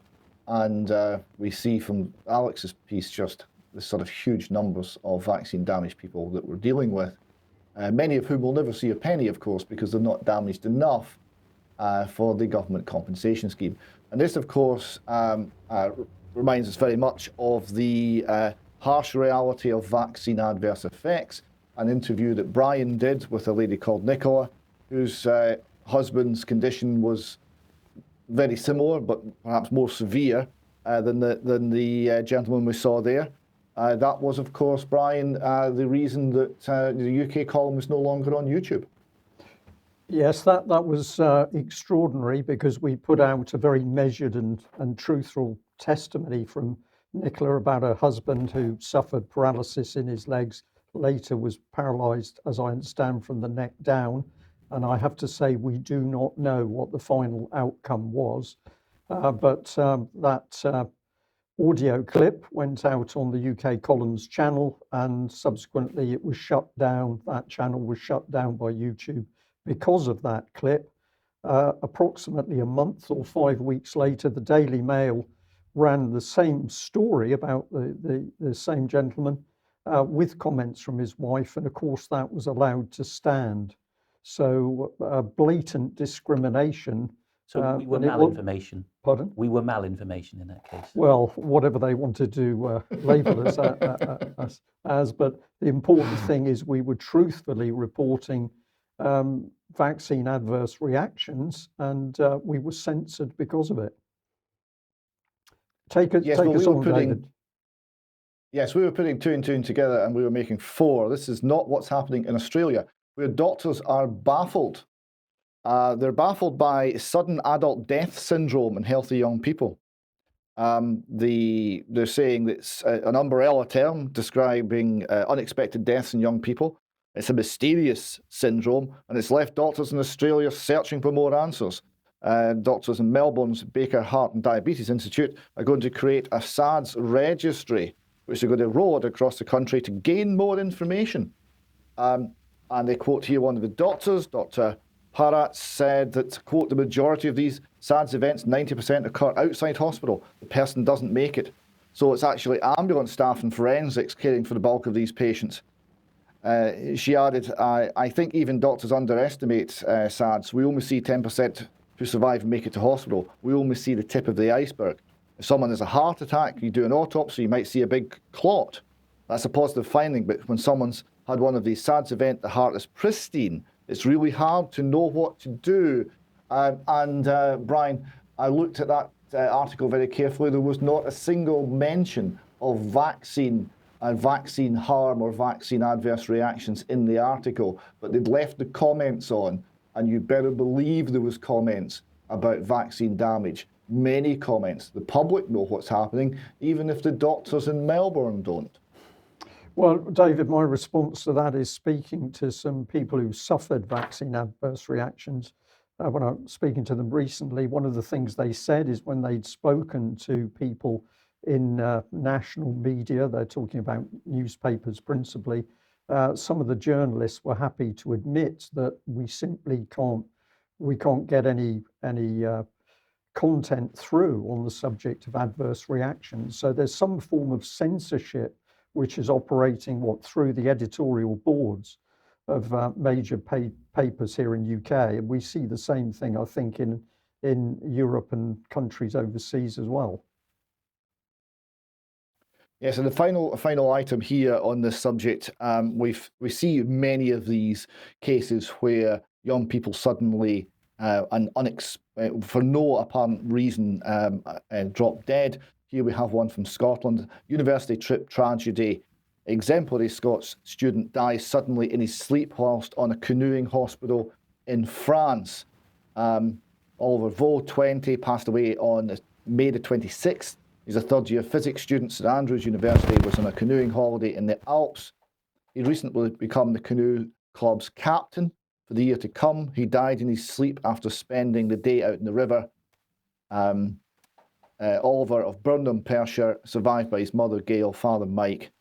And we see from Alex's piece just the sort of huge numbers of vaccine damaged people that we're dealing with. Many of whom will never see a penny, of course, because they're not damaged enough for the government compensation scheme. And this, of course, reminds us very much of the harsh reality of vaccine adverse effects. An interview that Brian did with a lady called Nicola, whose husband's condition was very similar, but perhaps more severe than the gentleman we saw there. That was, of course, Brian, the reason that the UK column was no longer on YouTube. Yes, that was extraordinary, because we put out a very measured and truthful testimony from Nicola about her husband who suffered paralysis in his legs, later was paralysed, as I understand, from the neck down. And I have to say, we do not know what the final outcome was. But that audio clip went out on the UK Columns channel, and subsequently it was shut down. That channel was shut down by YouTube because of that clip. Approximately a month or 5 weeks later, the Daily Mail ran the same story about the same gentleman with comments from his wife, and of course that was allowed to stand. So blatant discrimination. So we were malinformation. Pardon? We were malinformation in that case. Well, whatever they wanted to label us as, but the important thing is we were truthfully reporting vaccine adverse reactions, and we were censored because of it. Take us on, David. Yes, we were putting two and two together, and we were making four. This is not what's happening in Australia, where doctors are baffled. They're baffled by sudden adult death syndrome in healthy young people. They're saying that it's an umbrella term describing unexpected deaths in young people. It's a mysterious syndrome, and it's left doctors in Australia searching for more answers. Doctors in Melbourne's Baker Heart and Diabetes Institute are going to create a SADS registry, which they're going to roll out across the country to gain more information. And they quote here one of the doctors, Dr. Harat, said that, quote, the majority of these SADS events, 90%, occur outside hospital. The person doesn't make it. So it's actually ambulance staff and forensics caring for the bulk of these patients. She added, I think even doctors underestimate SADS. We only see 10% who survive and make it to hospital. We only see the tip of the iceberg. If someone has a heart attack, you do an autopsy, you might see a big clot. That's a positive finding, but when someone's had one of these SADS events, the heart is pristine. It's really hard to know what to do. Brian, I looked at that article very carefully. There was not a single mention of vaccine and vaccine harm or vaccine adverse reactions in the article, but they'd left the comments on, and you better believe there was comments about vaccine damage. Many comments. The public know what's happening, even if the doctors in Melbourne don't. Well, David, my response to that is speaking to some people who suffered vaccine adverse reactions. When I was speaking to them recently, one of the things they said is when they'd spoken to people in national media, they're talking about newspapers principally, some of the journalists were happy to admit that we simply can't get any content through on the subject of adverse reactions. So there's some form of censorship which is operating through the editorial boards of major papers here in UK, and we see the same thing, I think, in Europe and countries overseas as well. Yes, and the final item here on this subject, we see many of these cases where young people suddenly for no apparent reason drop dead. Here we have one from Scotland. University trip tragedy. Exemplary Scots student dies suddenly in his sleep whilst on a canoeing hospital in France. Oliver Vaux, 20, passed away on May the 26th. He's a third-year physics student. St Andrews University was on a canoeing holiday in the Alps. He'd recently become the canoe club's captain for the year to come. He died in his sleep after spending the day out in the river. Oliver of Burnham, Perthshire, survived by his mother Gail, father Mike,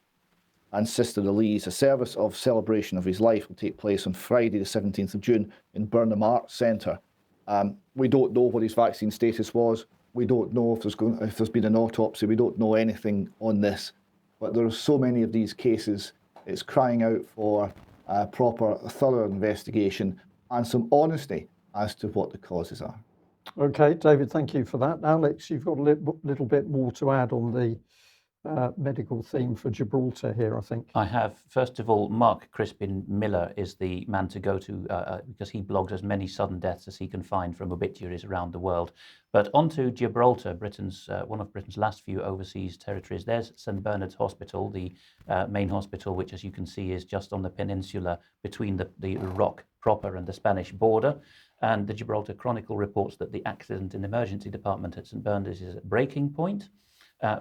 and sister Elise. A service of celebration of his life will take place on Friday, the 17th of June, in Burnham Arts Centre. We don't know what his vaccine status was. We don't know if there's been an autopsy. We don't know anything on this. But there are so many of these cases. It's crying out for a proper, thorough investigation and some honesty as to what the causes are. Okay, David, thank you for that. Alex, you've got a little bit more to add on the medical theme for Gibraltar here, I think. I have. First of all, Mark Crispin Miller is the man to go to because he blogs as many sudden deaths as he can find from obituaries around the world. But onto Gibraltar, one of Britain's last few overseas territories. There's St Bernard's Hospital, the main hospital, which, as you can see, is just on the peninsula between the rock proper and the Spanish border. And the Gibraltar Chronicle reports that the accident and emergency department at St Bernard's is at breaking point.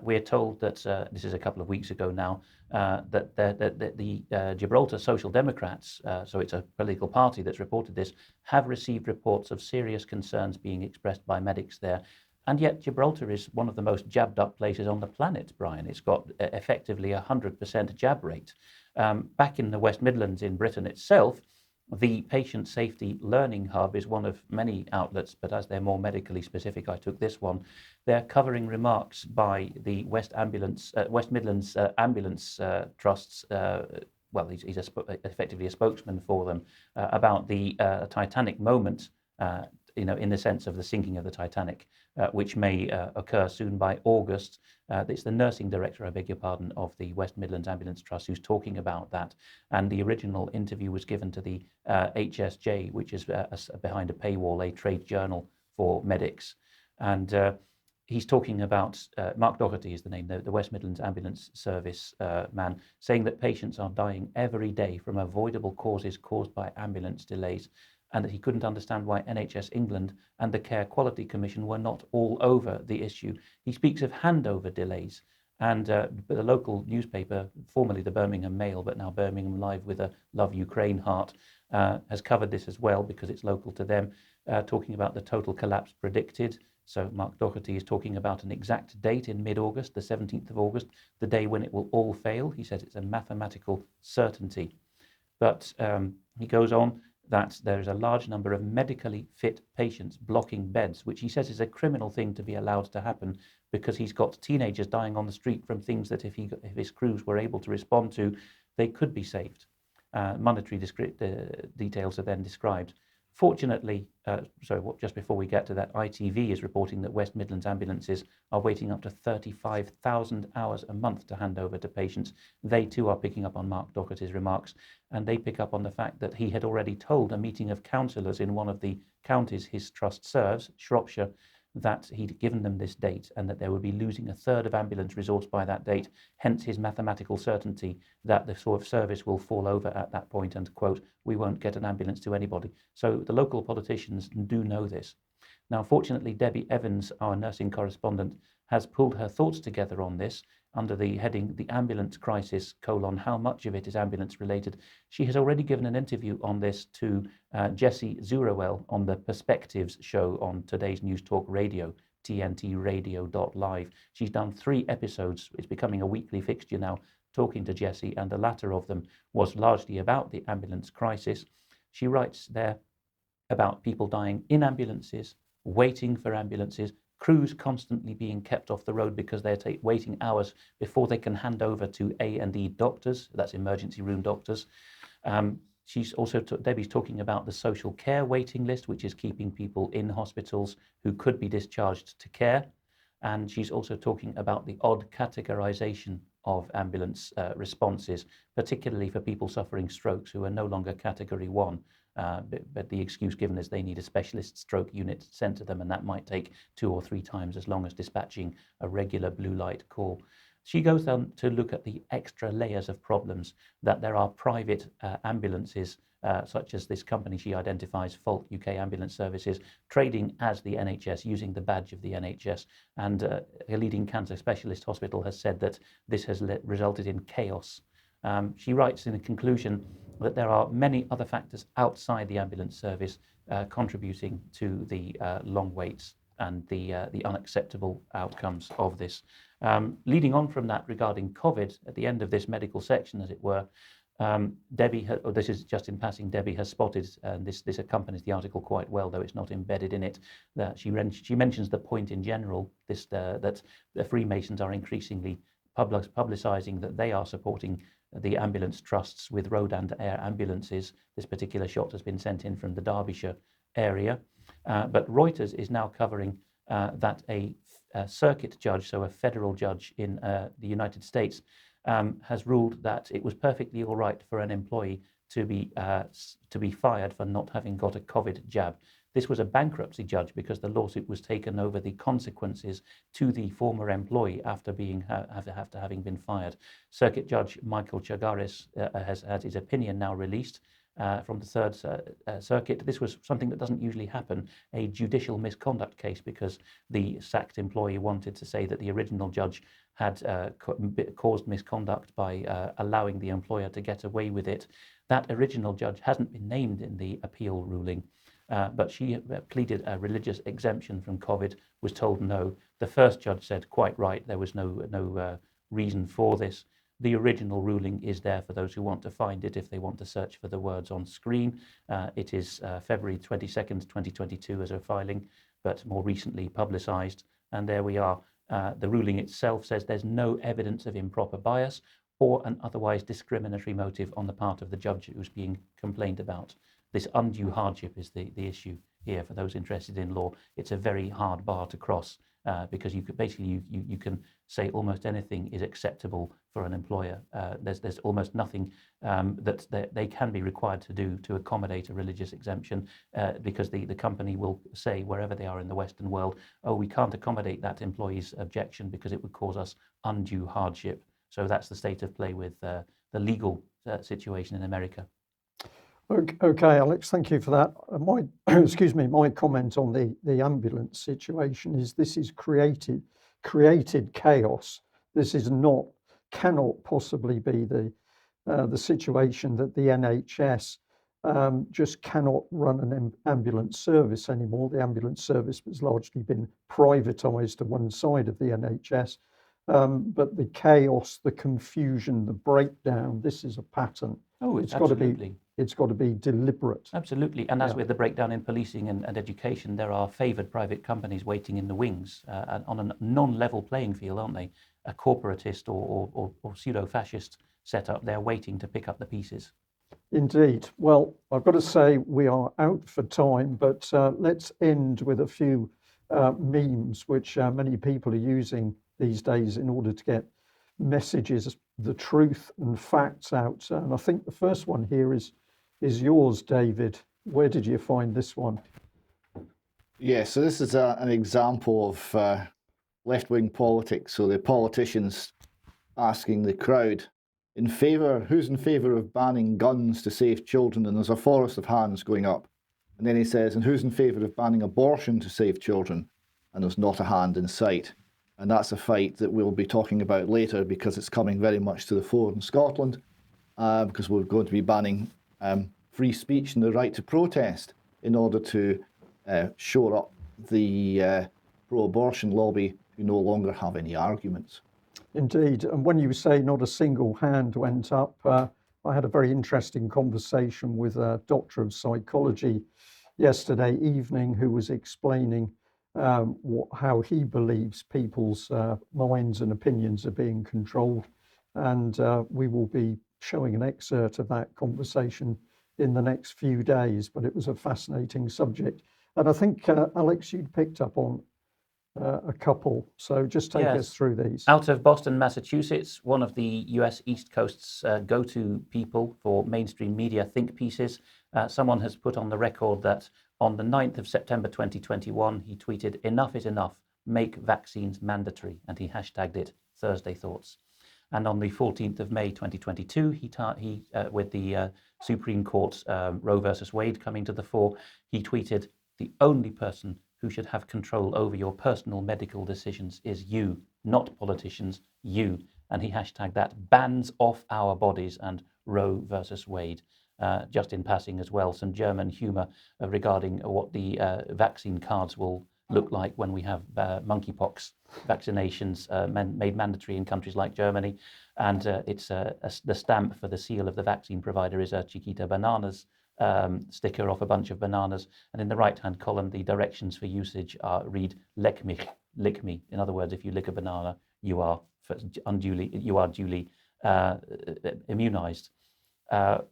We're told that, this is a couple of weeks ago now, that the Gibraltar Social Democrats, so it's a political party that's reported this, have received reports of serious concerns being expressed by medics there. And yet Gibraltar is one of the most jabbed up places on the planet, Brian. It's got effectively 100% jab rate. Back in the West Midlands in Britain itself, the Patient Safety Learning Hub is one of many outlets, but as they're more medically specific, I took this one. They're covering remarks by the West Midlands Ambulance Trust's, well, he's effectively a spokesman for them, about the Titanic moment, in the sense of the sinking of the Titanic, which may occur soon by August. It's the nursing director, I beg your pardon, of the West Midlands Ambulance Trust who's talking about that. And the original interview was given to the HSJ, which is behind a paywall, a trade journal for medics. And he's talking about, Mark Doherty is the name, the West Midlands Ambulance Service man, saying that patients are dying every day from avoidable causes caused by ambulance delays, and that he couldn't understand why NHS England and the Care Quality Commission were not all over the issue. He speaks of handover delays, and the local newspaper, formerly the Birmingham Mail, but now Birmingham Live with a Love Ukraine heart, has covered this as well because it's local to them, talking about the total collapse predicted. So Mark Doherty is talking about an exact date in mid-August, the 17th of August, the day when it will all fail. He says it's a mathematical certainty. But he goes on that there is a large number of medically fit patients blocking beds, which he says is a criminal thing to be allowed to happen because he's got teenagers dying on the street from things that if his crews were able to respond to, they could be saved. Monetary details are then described. Fortunately, just before we get to that, ITV is reporting that West Midlands ambulances are waiting up to 35,000 hours a month to hand over to patients. They too are picking up on Mark Doherty's remarks, and they pick up on the fact that he had already told a meeting of councillors in one of the counties his trust serves, Shropshire, that he'd given them this date and that they would be losing a third of ambulance resource by that date, hence his mathematical certainty that the sort of service will fall over at that point and, quote, we won't get an ambulance to anybody. So the local politicians do know this. Now, fortunately, Debbie Evans, our nursing correspondent, has pulled her thoughts together on this under the heading, The Ambulance Crisis, how much of it is ambulance related. She has already given an interview on this to Jessie Zurawell on the Perspectives show on today's News Talk Radio, tntradio.live. She's done 3 episodes. It's becoming a weekly fixture now, talking to Jessie, and the latter of them was largely about the ambulance crisis. She writes there about people dying in ambulances, waiting for ambulances, crews constantly being kept off the road because they're waiting hours before they can hand over to A&E doctors, that's emergency room doctors. She's also, Debbie's talking about the social care waiting list, which is keeping people in hospitals who could be discharged to care. And she's also talking about the odd categorization of ambulance responses, particularly for people suffering strokes who are no longer category 1. But the excuse given is they need a specialist stroke unit sent to them, and that might take 2 or 3 times as long as dispatching a regular blue light call. She goes on to look at the extra layers of problems that there are private ambulances, such as this company she identifies, Fault UK Ambulance Services, trading as the NHS, using the badge of the NHS. And a leading cancer specialist hospital has said that this has resulted in chaos. She writes in a conclusion that there are many other factors outside the ambulance service contributing to the long waits and the unacceptable outcomes of this. Leading on from that regarding COVID, at the end of this medical section, as it were, Debbie, this is just in passing, Debbie has spotted, and this accompanies the article quite well, though it's not embedded in it, that she mentions the point in general, that the Freemasons are increasingly publicising that they are supporting the ambulance trusts with road and air ambulances. This particular shot has been sent in from the Derbyshire area. But Reuters is now covering that a circuit judge, so a federal judge in the United States, has ruled that it was perfectly all right for an employee to be fired for not having got a COVID jab. This was a bankruptcy judge because the lawsuit was taken over the consequences to the former employee after having been fired. Circuit Judge Michael Gerrish has had his opinion now released from the Third Circuit. This was something that doesn't usually happen, a judicial misconduct case, because the sacked employee wanted to say that the original judge had caused misconduct by allowing the employer to get away with it. That original judge hasn't been named in the appeal ruling, but she pleaded a religious exemption from COVID, was told no. The first judge said, quite right, there was no reason for this. The original ruling is there for those who want to find it if they want to search for the words on screen. It is February 22nd, 2022 as a filing, but more recently publicised. And there we are. The ruling itself says there's no evidence of improper bias or an otherwise discriminatory motive on the part of the judge who's being complained about. This undue hardship is the issue here for those interested in law. It's a very hard bar to cross because you could basically you can say almost anything is acceptable for an employer. There's almost nothing that they can be required to do to accommodate a religious exemption because the company will say wherever they are in the Western world, oh, we can't accommodate that employee's objection because it would cause us undue hardship. So that's the state of play with the legal situation in America. Okay, Alex, thank you for that. My comment on the ambulance situation is this is created chaos. This is cannot possibly be the situation that the NHS just cannot run an ambulance service anymore. The ambulance service has largely been privatised to one side of the NHS. But the chaos, the confusion, the breakdown, this is a pattern. Oh, it's got to be deliberate. Absolutely. And as with the breakdown in policing and education, there are favoured private companies waiting in the wings on a non-level playing field, aren't they? A corporatist or pseudo-fascist setup, they're waiting to pick up the pieces. Indeed. Well, I've got to say we are out for time, but let's end with a few memes which many people are using these days in order to get messages, the truth and facts out. And I think the first one here is yours, David. Where did you find this one? Yeah, so this is an example of left-wing politics. So the politicians asking the crowd, who's in favour of banning guns to save children? And there's a forest of hands going up. And then he says, and who's in favour of banning abortion to save children? And there's not a hand in sight. And that's a fight that we'll be talking about later because it's coming very much to the fore in Scotland, because we're going to be banning free speech and the right to protest in order to shore up the pro-abortion lobby who no longer have any arguments. Indeed. And when you say not a single hand went up, I had a very interesting conversation with a doctor of psychology yesterday evening who was explaining how he believes people's minds and opinions are being controlled. And we will be showing an excerpt of that conversation in the next few days, but it was a fascinating subject. And I think, Alex, you'd picked up on a couple, so just take us through these. Out of Boston, Massachusetts, one of the US East Coast's go-to people for mainstream media think pieces, someone has put on the record that on the 9th of September 2021, he tweeted, "Enough is enough, make vaccines mandatory," and he hashtagged it Thursday Thoughts. And on the 14th of May 2022, he with the Supreme Court's Roe versus Wade coming to the fore, he tweeted, "The only person who should have control over your personal medical decisions is you, not politicians, you." And he hashtagged that bans off our bodies and Roe versus Wade. just in passing as well, some German humour regarding what the vaccine cards will look like when we have monkeypox vaccinations made mandatory in countries like Germany. And it's the stamp for the seal of the vaccine provider is a Chiquita Bananas sticker off a bunch of bananas. And in the right-hand column, the directions for usage read "Leck mich," lick me. In other words, if you lick a banana, you are duly immunized.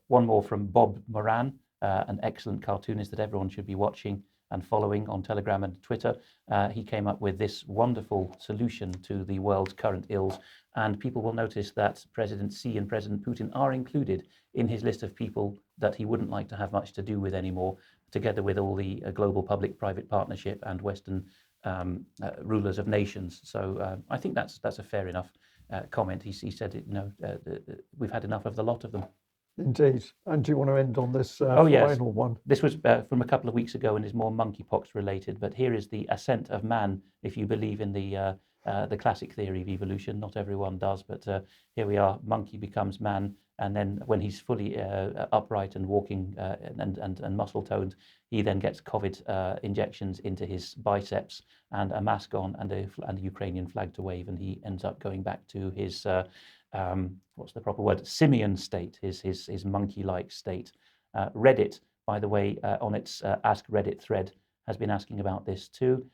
One more from Bob Moran, an excellent cartoonist that everyone should be watching and following on Telegram and Twitter. He came up with this wonderful solution to the world's current ills, and people will notice that President Xi and President Putin are included in his list of people that he wouldn't like to have much to do with anymore, together with all the global public-private partnership and Western rulers of nations. So I think that's a fair enough comment. He said, we've had enough of the lot of them. Indeed. And do you want to end on this yes. final one? This was from a couple of weeks ago and is more monkeypox related, but here is the ascent of man, if you believe in the classic theory of evolution. Not everyone does, but here we are, monkey becomes man, and then when he's fully upright and walking and muscle-toned, he then gets COVID injections into his biceps and a mask on and a Ukrainian flag to wave, and he ends up going back to his what's the proper word? Simian state, his monkey-like state. Reddit, by the way, on its Ask Reddit thread, has been asking about this too.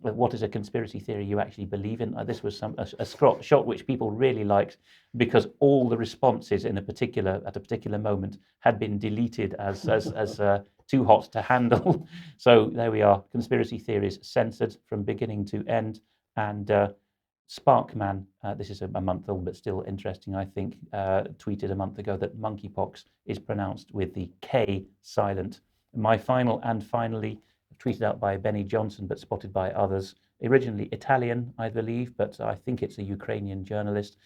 What is a conspiracy theory you actually believe in? This was a shot which people really liked because all the responses at a particular moment had been deleted as too hot to handle. So there we are, conspiracy theories censored from beginning to end. And Sparkman, this is a month old but still interesting, I think, tweeted a month ago that monkeypox is pronounced with the K silent. My final and finally, tweeted out by Benny Johnson but spotted by others, originally Italian, I believe, but I think it's a Ukrainian journalist.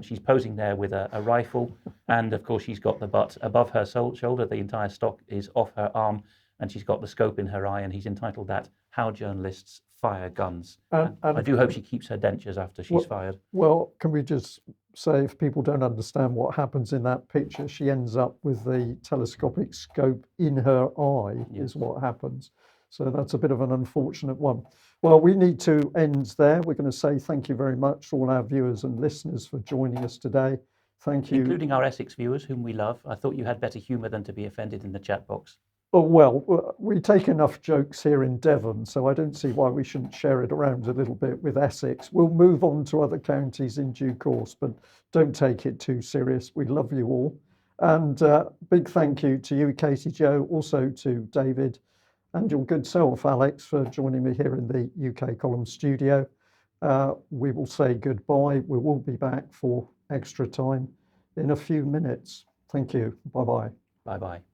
She's posing there with a rifle, and of course she's got the butt above her shoulder. The entire stock is off her arm, and she's got the scope in her eye, and he's entitled that "How Journalists Fire Guns." And I do hope she keeps her dentures after she's fired. Well, can we just say, if people don't understand what happens in that picture, she ends up with the telescopic scope in her eye, is what happens. So that's a bit of an unfortunate one. Well, we need to end there. We're going to say thank you very much to all our viewers and listeners for joining us today. Thank you. Including our Essex viewers, whom we love. I thought you had better humour than to be offended in the chat box. Oh, well, we take enough jokes here in Devon, so I don't see why we shouldn't share it around a little bit with Essex. We'll move on to other counties in due course, but don't take it too serious. We love you all. And big thank you to you, Katy-Jo, also to David, and your good self, Alex, for joining me here in the UK Column studio. We will say goodbye. We will be back for extra time in a few minutes. Thank you. Bye-bye. Bye-bye.